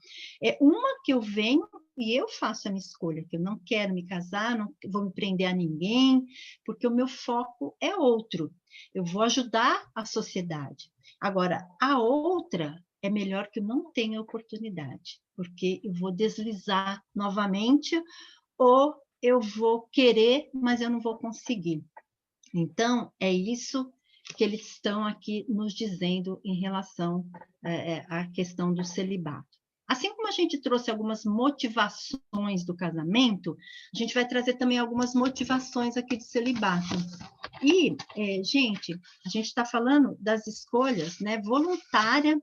Uma que eu venho e eu faço a minha escolha, que eu não quero me casar, não vou me prender a ninguém, porque o meu foco é outro. Eu vou ajudar a sociedade. Agora, a outra é melhor que eu não tenha oportunidade, porque eu vou deslizar novamente ou eu vou querer, mas eu não vou conseguir. Então, é isso que eles estão aqui nos dizendo em relação à questão do celibato. Assim como a gente trouxe algumas motivações do casamento, a gente vai trazer também algumas motivações aqui do celibato. E, gente, a gente está falando das escolhas, né, voluntária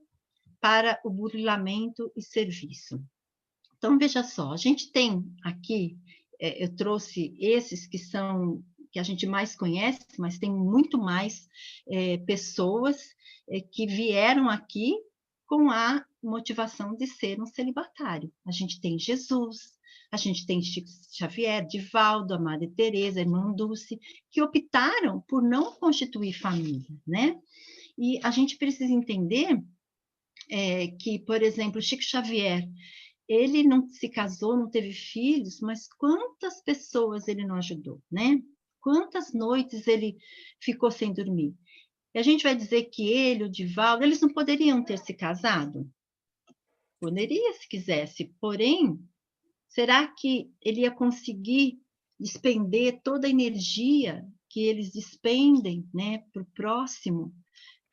para o burilamento e serviço. Então, veja só, a gente tem aqui, eu trouxe esses que a gente mais conhece, mas tem muito mais pessoas que vieram aqui com a motivação de ser um celibatário. A gente tem Jesus, a gente tem Chico Xavier, Divaldo, a Madre Teresa, a Irmã Dulce, que optaram por não constituir família, né? E a gente precisa entender que, por exemplo, Chico Xavier, ele não se casou, não teve filhos, mas quantas pessoas ele não ajudou, né? Quantas noites ele ficou sem dormir? E a gente vai dizer que ele, o Divaldo, eles não poderiam ter se casado? Poderia, se quisesse, porém, será que ele ia conseguir despender toda a energia que eles despendem, né, para o próximo?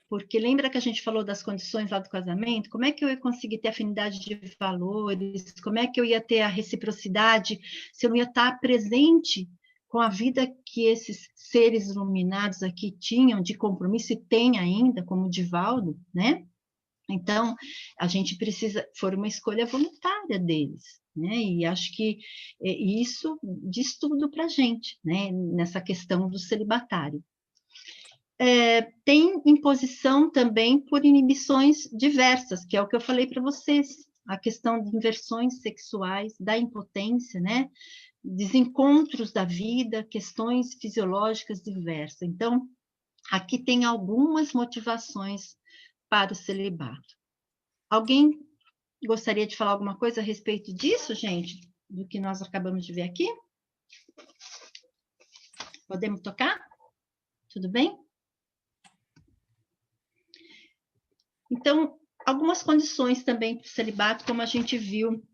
Porque lembra que a gente falou das condições lá do casamento? Como é que eu ia conseguir ter afinidade de valores? Como é que eu ia ter a reciprocidade se eu não ia estar presente com a vida que esses seres iluminados aqui tinham de compromisso e tem ainda, como o Divaldo, né? Então, a gente precisa, foi uma escolha voluntária deles, né? E acho que isso diz tudo para a gente, né? Nessa questão do celibatário. Tem imposição também por inibições diversas, que é o que eu falei para vocês, a questão de inversões sexuais, da impotência, né? Desencontros da vida, questões fisiológicas diversas. Então, aqui tem algumas motivações para o celibato. Alguém gostaria de falar alguma coisa a respeito disso, gente? Do que nós acabamos de ver aqui? Podemos tocar? Tudo bem? Então, algumas condições também para o celibato, como a gente viu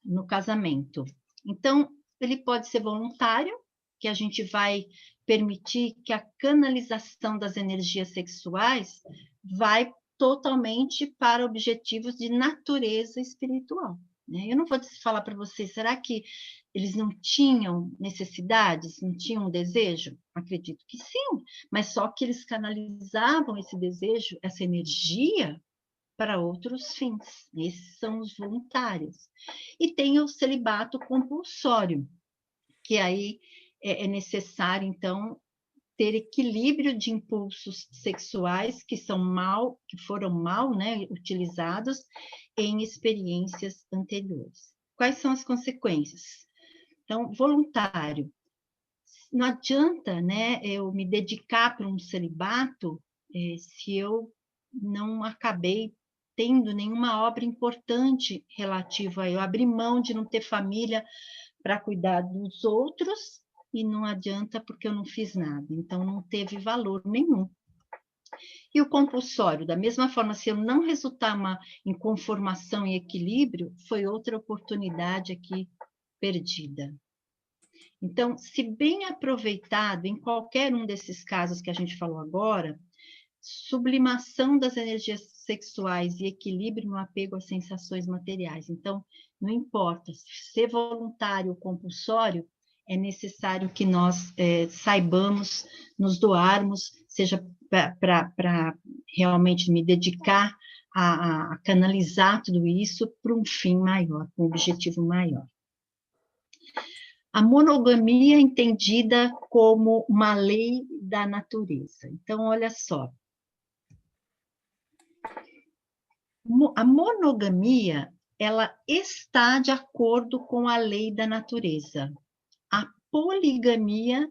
no casamento. Então, ele pode ser voluntário, que a gente vai permitir que a canalização das energias sexuais vai totalmente para objetivos de natureza espiritual, né? Eu não vou falar para vocês, será que eles não tinham necessidades, não tinham desejo? Acredito que sim, mas só que eles canalizavam esse desejo, essa energia, para outros fins. Esses são os voluntários. E tem o celibato compulsório, que aí é necessário, então, ter equilíbrio de impulsos sexuais que foram mal, né, utilizados em experiências anteriores. Quais são as consequências? Então, voluntário. Não adianta, né, eu me dedicar para um celibato se eu não acabei tendo nenhuma obra importante relativa a eu abrir mão de não ter família para cuidar dos outros, e não adianta porque eu não fiz nada, então não teve valor nenhum. E o compulsório, da mesma forma, se eu não resultar em conformação e equilíbrio, foi outra oportunidade aqui perdida. Então, se bem aproveitado em qualquer um desses casos que a gente falou agora, sublimação das energias sexuais e equilíbrio no apego às sensações materiais. Então, não importa, ser voluntário ou compulsório, é necessário que nós saibamos nos doarmos, seja para realmente me dedicar a canalizar tudo isso para um fim maior, para um objetivo maior. A monogamia é entendida como uma lei da natureza. Então, olha só. A monogamia, ela está de acordo com a lei da natureza. A poligamia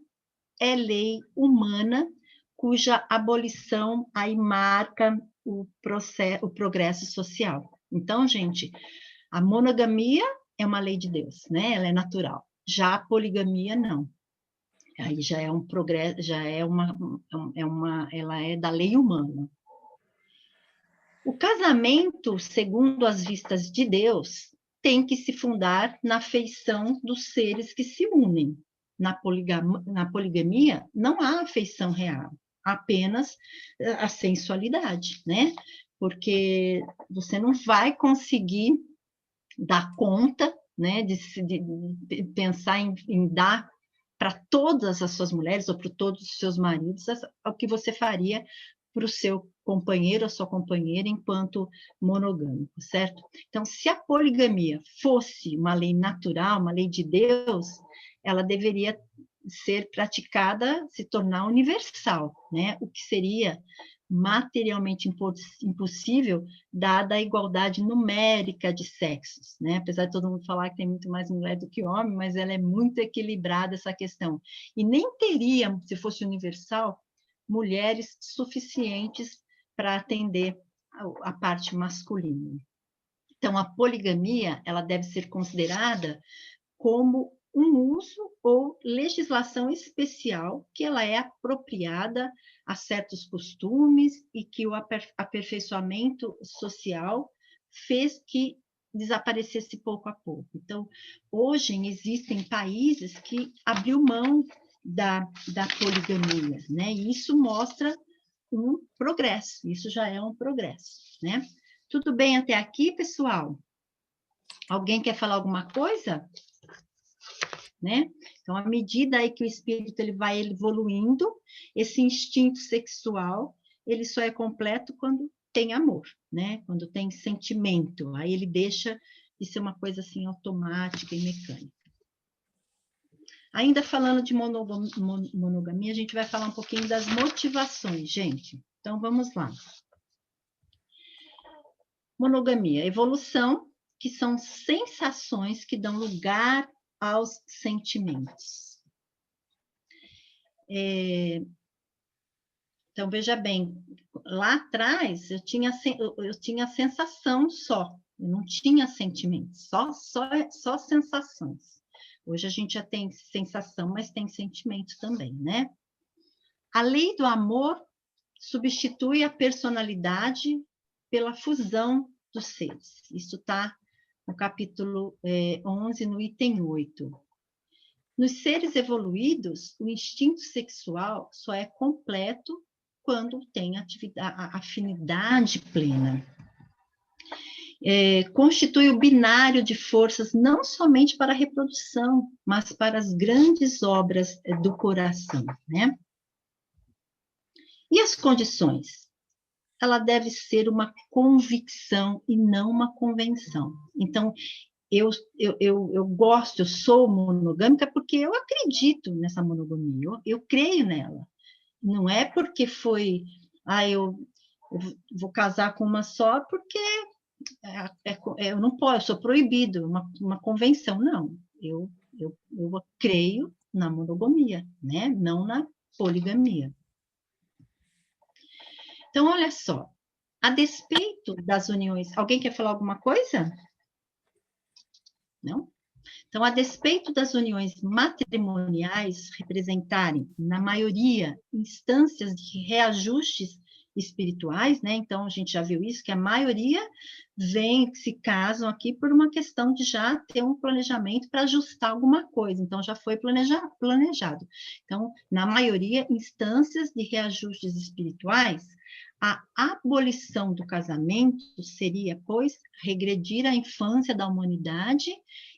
é lei humana, cuja abolição aí marca o progresso social. Então, gente, a monogamia é uma lei de Deus, né? Ela é natural. Já a poligamia, não. Aí já é um progresso, ela é da lei humana. O casamento, segundo as vistas de Deus, tem que se fundar na afeição dos seres que se unem. Na poligamia, não há afeição real, apenas a sensualidade, né? porque você não vai conseguir dar conta, né, de pensar em dar para todas as suas mulheres ou para todos os seus maridos o que você faria para o seu companheiro ou sua companheira enquanto monogâmico, certo? Então, se a poligamia fosse uma lei natural, uma lei de Deus, ela deveria ser praticada, se tornar universal, né? O que seria materialmente impossível, dada a igualdade numérica de sexos, né? Apesar de todo mundo falar que tem muito mais mulher do que homem, mas ela é muito equilibrada, essa questão. E nem teria, se fosse universal, mulheres suficientes para atender a parte masculina. Então, a poligamia, ela deve ser considerada como um uso ou legislação especial que ela é apropriada a certos costumes e que o aperfeiçoamento social fez que desaparecesse pouco a pouco. Então, hoje existem países que abriu mão da poligamia, né? E isso mostra um progresso, isso já é um progresso, né? Tudo bem até aqui, pessoal? Alguém quer falar alguma coisa? Né? Então, à medida aí que o espírito ele vai evoluindo, esse instinto sexual, ele só é completo quando tem amor, né? Quando tem sentimento, aí ele deixa de ser uma coisa assim automática e mecânica. Ainda falando de monogamia, a gente vai falar um pouquinho das motivações, gente. Então, vamos lá. Monogamia, evolução, que são sensações que dão lugar aos sentimentos. Então, veja bem, lá atrás eu tinha sensação só, eu não tinha sentimentos, só sensações. Hoje a gente já tem sensação, mas tem sentimento também, né? A lei do amor substitui a personalidade pela fusão dos seres. Isso está no capítulo 11, no item 8. Nos seres evoluídos, o instinto sexual só é completo quando tem a afinidade plena. Constitui o binário de forças não somente para a reprodução, mas para as grandes obras do coração, né? E as condições? Ela deve ser uma convicção e não uma convenção. Então, eu sou monogâmica porque eu acredito nessa monogamia, eu creio nela. Não é porque foi, eu vou casar com uma só porque eu não posso, eu sou proibido, uma convenção, não. Eu creio na monogamia, né? Não na poligamia. Então, olha só, a despeito das uniões... Alguém quer falar alguma coisa? Não? Então, a despeito das uniões matrimoniais representarem, na maioria, instâncias de reajustes espirituais, né? Então, a gente já viu isso, que a maioria se casam aqui por uma questão de já ter um planejamento para ajustar alguma coisa, então já foi planejado. Então, na maioria, instâncias de reajustes espirituais, a abolição do casamento seria, pois, regredir à infância da humanidade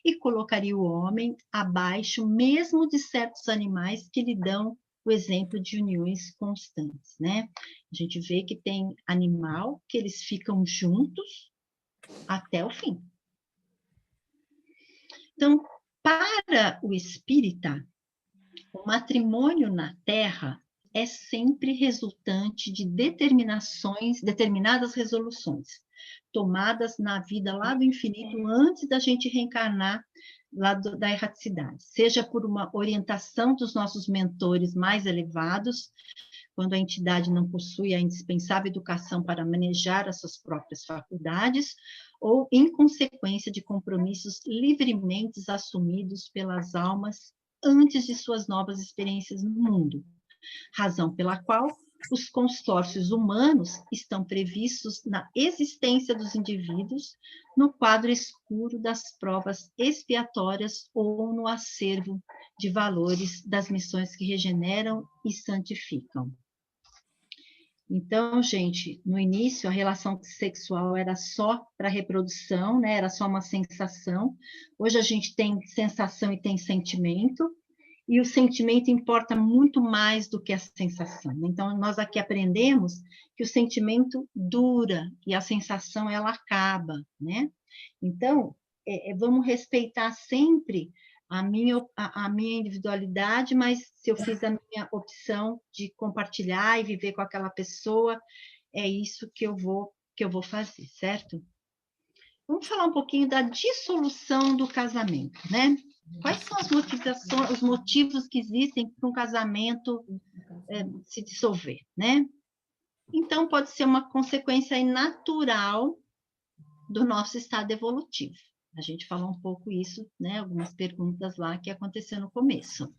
e colocaria o homem abaixo mesmo de certos animais que lhe dão o exemplo de uniões constantes, né? A gente vê que tem animal que eles ficam juntos até o fim. Então, para o espírita, o matrimônio na Terra é sempre resultante de determinadas resoluções, tomadas na vida lá do infinito, antes da gente reencarnar lá da erraticidade, seja por uma orientação dos nossos mentores mais elevados, quando a entidade não possui a indispensável educação para manejar as suas próprias faculdades, ou em consequência de compromissos livremente assumidos pelas almas antes de suas novas experiências no mundo, razão pela qual os consórcios humanos estão previstos na existência dos indivíduos no quadro escuro das provas expiatórias ou no acervo de valores das missões que regeneram e santificam. Então, gente, no início a relação sexual era só para reprodução, né? Era só uma sensação. Hoje a gente tem sensação e tem sentimento, e o sentimento importa muito mais do que a sensação. Então, nós aqui aprendemos que o sentimento dura e a sensação ela acaba, né? Então, vamos respeitar sempre a minha individualidade, mas se eu fiz a minha opção de compartilhar e viver com aquela pessoa, é isso que eu vou fazer, certo? Vamos falar um pouquinho da dissolução do casamento, né? Quais são as motivações, os motivos que existem para um casamento se dissolver, né? Então, pode ser uma consequência natural do nosso estado evolutivo. A gente falou um pouco isso, né? Algumas perguntas lá que aconteceu no começo.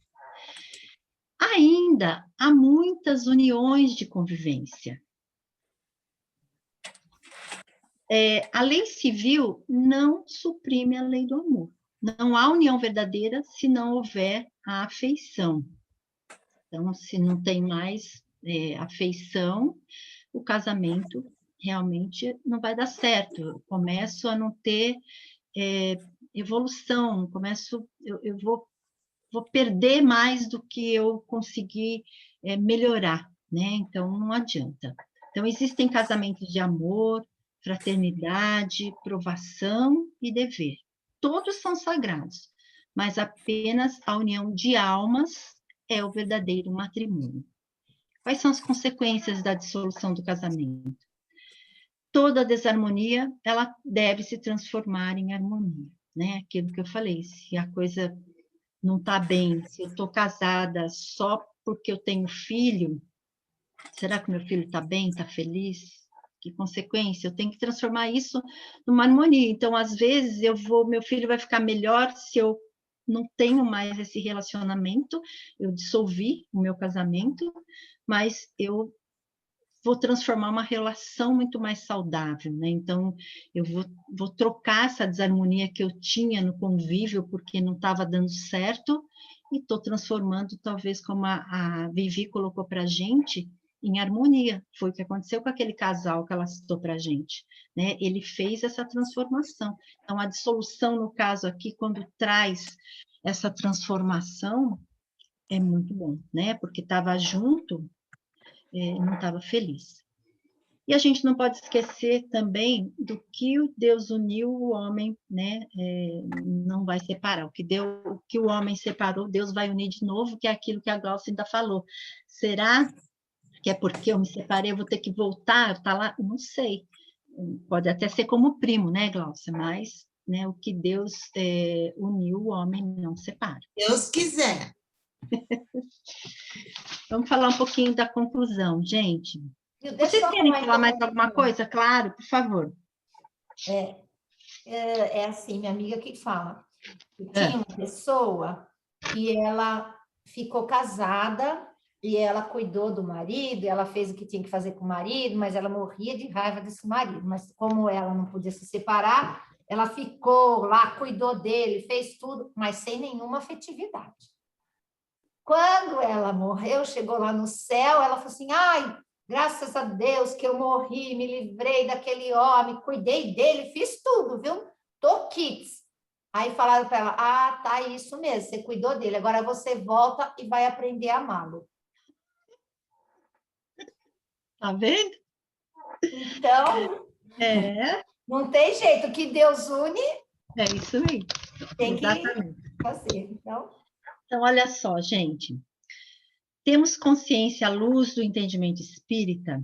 Ainda há muitas uniões de convivência. A lei civil não suprime a lei do amor. Não há união verdadeira se não houver a afeição. Então, se não tem mais afeição, o casamento realmente não vai dar certo. Eu começo a não ter evolução, eu vou perder mais do que eu conseguir melhorar, né? Então, não adianta. Então, existem casamentos de amor, fraternidade, provação e dever. Todos são sagrados, mas apenas a união de almas é o verdadeiro matrimônio. Quais são as consequências da dissolução do casamento? Toda desarmonia, ela deve se transformar em harmonia, né? Aquilo que eu falei, se a coisa não está bem, se eu estou casada só porque eu tenho filho, será que meu filho está bem, está feliz? Que consequência? Eu tenho que transformar isso numa harmonia. Então, às vezes, meu filho vai ficar melhor se eu não tenho mais esse relacionamento, eu dissolvi o meu casamento, mas eu vou transformar uma relação muito mais saudável, né? Então, eu vou trocar essa desarmonia que eu tinha no convívio, porque não estava dando certo, e estou transformando, talvez, como a Vivi colocou para a gente, em harmonia. Foi o que aconteceu com aquele casal que ela citou para a gente, né? Ele fez essa transformação. Então, a dissolução, no caso aqui, quando traz essa transformação, é muito bom, né? Porque estava junto, não estava feliz. E a gente não pode esquecer também do que o Deus uniu, o homem, né, não vai separar. O que o homem separou, Deus vai unir de novo, que é aquilo que a Glaucia ainda falou. Será que é porque eu me separei, eu vou ter que voltar, tá lá? Não sei. Pode até ser como primo, né, Glaucia? Mas, né, o que Deus uniu, o homem não separa. Deus quiser. Vamos falar um pouquinho da conclusão, gente. Deixa Vocês querem falar mais alguma coisa? Claro, por favor. É assim, minha amiga que fala. Tinha uma pessoa que ela ficou casada e ela cuidou do marido, ela fez o que tinha que fazer com o marido, mas ela morria de raiva desse marido. Mas como ela não podia se separar, ela ficou lá, cuidou dele, fez tudo, mas sem nenhuma afetividade. Quando ela morreu, chegou lá no céu, ela falou assim, ai, graças a Deus que eu morri, me livrei daquele homem, cuidei dele, fiz tudo, viu? Tô quites. Aí falaram para ela, tá, isso mesmo, você cuidou dele, agora você volta e vai aprender a amá-lo. Tá vendo? Então, não tem jeito, o que Deus une... É isso aí. Tem exatamente. Que fazer, então, olha só, gente. Temos consciência à luz do entendimento espírita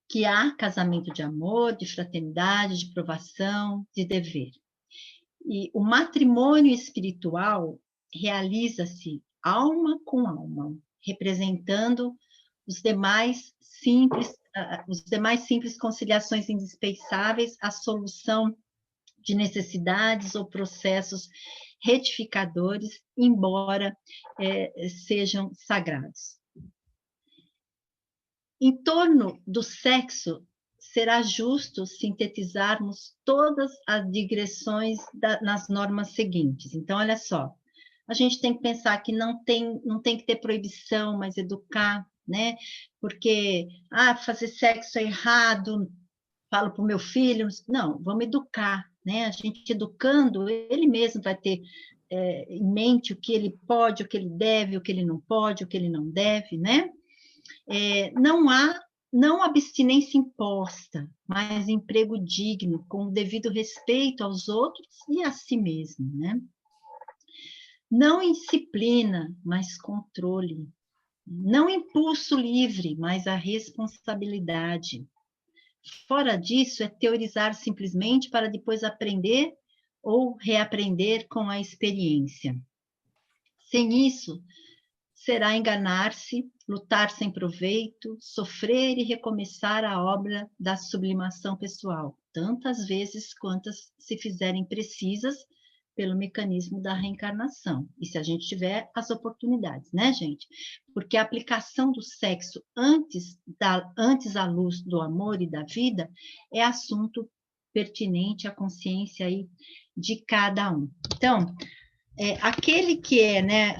que há casamento de amor, de fraternidade, de provação, de dever. E o matrimônio espiritual realiza-se alma com alma, representando os demais simples conciliações indispensáveis à solução de necessidades ou processos retificadores, embora sejam sagrados. Em torno do sexo, será justo sintetizarmos todas as digressões nas normas seguintes. Então, olha só, a gente tem que pensar que não tem que ter proibição, mas educar, né? Porque, fazer sexo é errado, falo para o meu filho, não, vamos educar, né? A gente educando, ele mesmo vai ter em mente o que ele pode, o que ele deve, o que ele não pode, o que ele não deve, né? Não abstinência imposta, mas emprego digno, com o devido respeito aos outros e a si mesmo, né? Não indisciplina, mas controle. Não impulso livre, mas a responsabilidade. Fora disso, é teorizar simplesmente para depois aprender ou reaprender com a experiência. Sem isso, será enganar-se, lutar sem proveito, sofrer e recomeçar a obra da sublimação pessoal, tantas vezes quantas se fizerem precisas pelo mecanismo da reencarnação, e se a gente tiver as oportunidades, né, gente? Porque a aplicação do sexo antes à luz do amor e da vida é assunto pertinente à consciência aí de cada um. Então, aquele que é, né,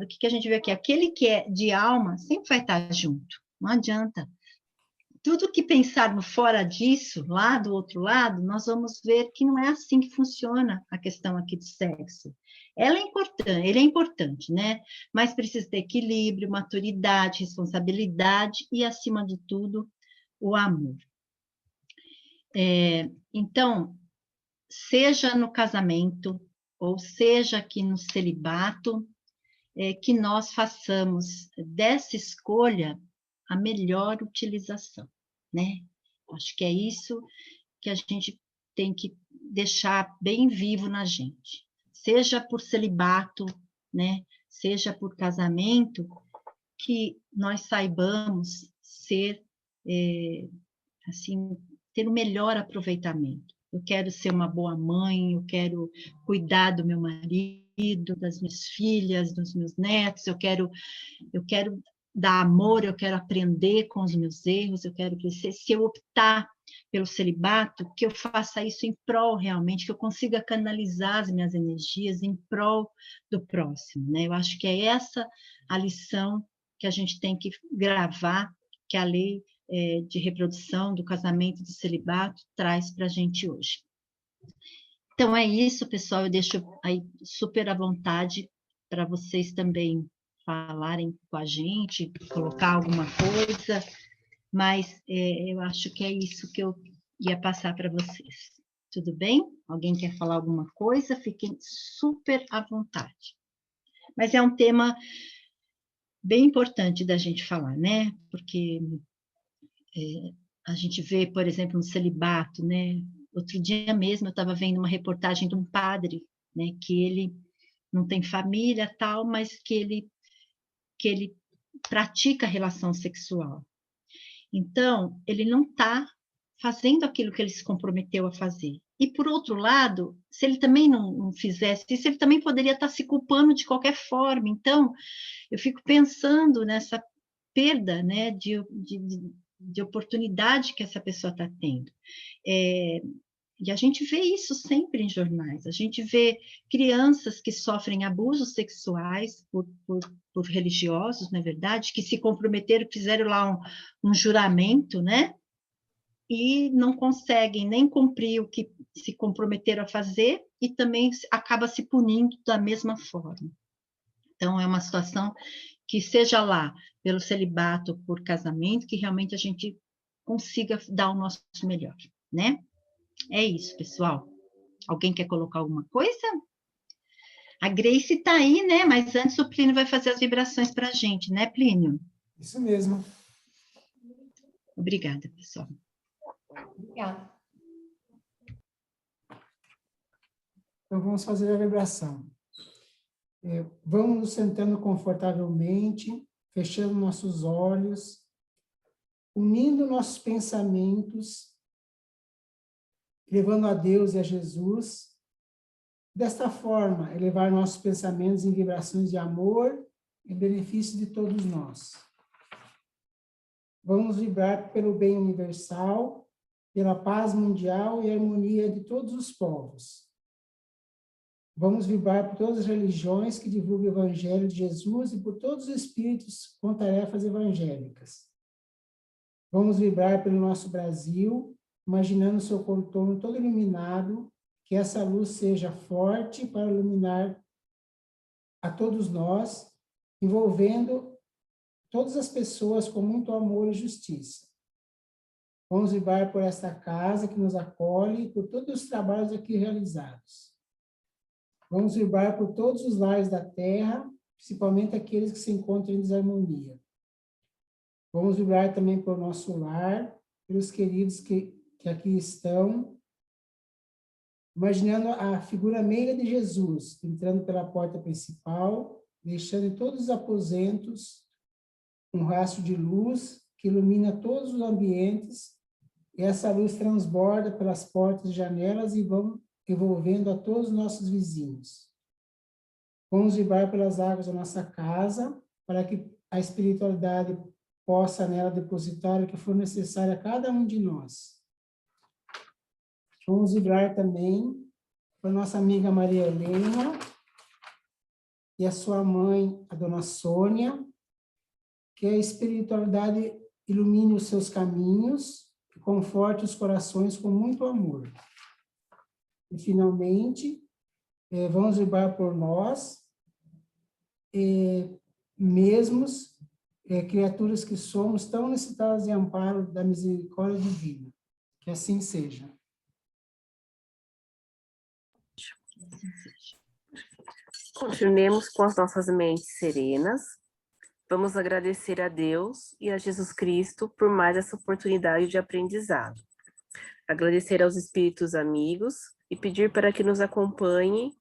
o que a gente vê aqui, aquele que é de alma sempre vai estar junto, não adianta. Tudo que pensarmos fora disso, lá do outro lado, nós vamos ver que não é assim que funciona a questão aqui do sexo. Ele é importante, né? Mas precisa ter equilíbrio, maturidade, responsabilidade e, acima de tudo, o amor. Então, seja no casamento, ou seja aqui no celibato, que nós façamos dessa escolha a melhor utilização, né? Acho que é isso que a gente tem que deixar bem vivo na gente. Seja por celibato, né? Seja por casamento, que nós saibamos ser, assim, ter o melhor aproveitamento. Eu quero ser uma boa mãe, eu quero cuidar do meu marido, das minhas filhas, dos meus netos, eu quero dar amor, eu quero aprender com os meus erros, eu quero crescer. Se eu optar pelo celibato, que eu faça isso em prol realmente, que eu consiga canalizar as minhas energias em prol do próximo, né? Eu acho que é essa a lição que a gente tem que gravar, que a lei de reprodução do casamento e do celibato traz para a gente hoje. Então é isso, pessoal, eu deixo aí super à vontade para vocês também falarem com a gente, colocar alguma coisa, mas eu acho que é isso que eu ia passar para vocês. Tudo bem? Alguém quer falar alguma coisa? Fiquem super à vontade. Mas é um tema bem importante da gente falar, né? Porque a gente vê, por exemplo, no celibato, né? Outro dia mesmo eu estava vendo uma reportagem de um padre, né? Que ele não tem família, tal, mas que ele pratica relação sexual. Então, ele não está fazendo aquilo que ele se comprometeu a fazer. E, por outro lado, se ele também não fizesse isso, ele também poderia estar se culpando de qualquer forma. Então, eu fico pensando nessa perda, né, de oportunidade que essa pessoa está tendo. E a gente vê isso sempre em jornais. A gente vê crianças que sofrem abusos sexuais por religiosos, não é verdade? Que se comprometeram, fizeram lá um juramento, né? E não conseguem nem cumprir o que se comprometeram a fazer e também acaba se punindo da mesma forma. Então, é uma situação que seja lá pelo celibato ou por casamento, que realmente a gente consiga dar o nosso melhor, né? É isso, pessoal. Alguém quer colocar alguma coisa? A Grace está aí, né? Mas antes o Plínio vai fazer as vibrações para a gente, né, Plínio? Isso mesmo. Obrigada, pessoal. Obrigada. Então, vamos fazer a vibração. Vamos nos sentando confortavelmente, fechando nossos olhos, unindo nossos pensamentos, levando a Deus e a Jesus. Desta forma, elevar nossos pensamentos em vibrações de amor em benefício de todos nós. Vamos vibrar pelo bem universal, pela paz mundial e harmonia de todos os povos. Vamos vibrar por todas as religiões que divulgam o Evangelho de Jesus e por todos os espíritos com tarefas evangélicas. Vamos vibrar pelo nosso Brasil, imaginando seu contorno todo iluminado, que essa luz seja forte para iluminar a todos nós, envolvendo todas as pessoas com muito amor e justiça. Vamos vibrar por esta casa que nos acolhe e por todos os trabalhos aqui realizados. Vamos vibrar por todos os lares da Terra, principalmente aqueles que se encontram em desarmonia. Vamos vibrar também por nosso lar, pelos queridos que aqui estão, imaginando a figura meiga de Jesus, entrando pela porta principal, deixando em todos os aposentos um rastro de luz que ilumina todos os ambientes, e essa luz transborda pelas portas e janelas e vão envolvendo a todos os nossos vizinhos. Vamos vibrar pelas águas da nossa casa, para que a espiritualidade possa nela depositar o que for necessário a cada um de nós. Vamos vibrar também para nossa amiga Maria Helena e a sua mãe, a dona Sônia, que a espiritualidade ilumine os seus caminhos e conforte os corações com muito amor. E, finalmente, vamos vibrar por nós, mesmos, criaturas que somos tão necessitadas de amparo da misericórdia divina. Que assim seja. Continuemos com as nossas mentes serenas. Vamos agradecer a Deus e a Jesus Cristo por mais essa oportunidade de aprendizado. Agradecer aos espíritos amigos e pedir para que nos acompanhem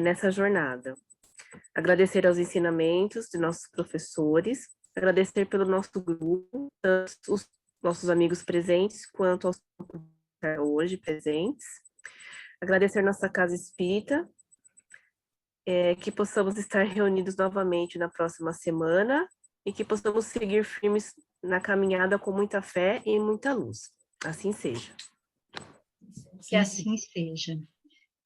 nessa jornada. Agradecer aos ensinamentos de nossos professores, agradecer pelo nosso grupo, tanto os nossos amigos presentes quanto aos hoje presentes. Agradecer nossa casa espírita, que possamos estar reunidos novamente na próxima semana e que possamos seguir firmes na caminhada com muita fé e muita luz. Assim seja. Que assim seja.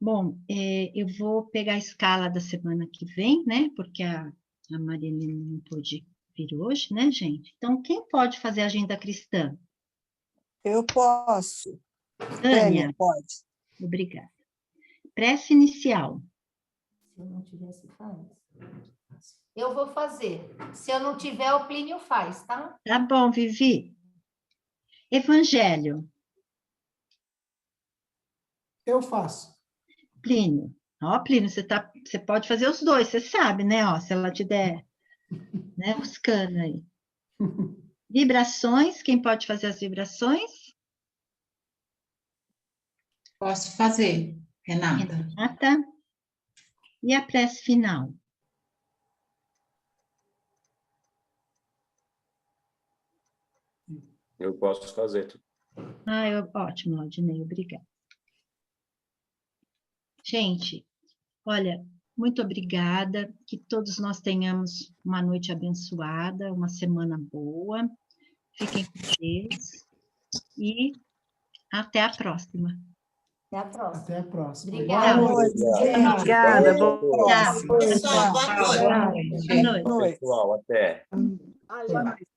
Bom, eu vou pegar a escala da semana que vem, né? Porque a Marilene não pôde vir hoje, né, gente? Então, quem pode fazer a agenda cristã? Eu posso. Tânia, pode. Obrigada. Prece inicial. Se eu não tivesse, faz. Eu vou fazer. Se eu não tiver, o Plínio faz, tá? Tá bom, Vivi. Evangelho. Eu faço. Plínio. Ó, Plínio, você pode fazer os dois, você sabe, né? Ó, se ela te der, né, os canos aí. Vibrações, quem pode fazer as vibrações? Posso fazer, Renata. Renata. E a prece final? Eu posso fazer. Ótimo, Aldinei, obrigada. Gente, olha, muito obrigada, que todos nós tenhamos uma noite abençoada, uma semana boa, fiquem com Deus e até a próxima. Até a próxima. Até a próxima. Obrigada. Boa noite. Obrigada, boa Tchau. noite. Pessoal, boa noite. Boa noite. Pessoal, até. Boa noite.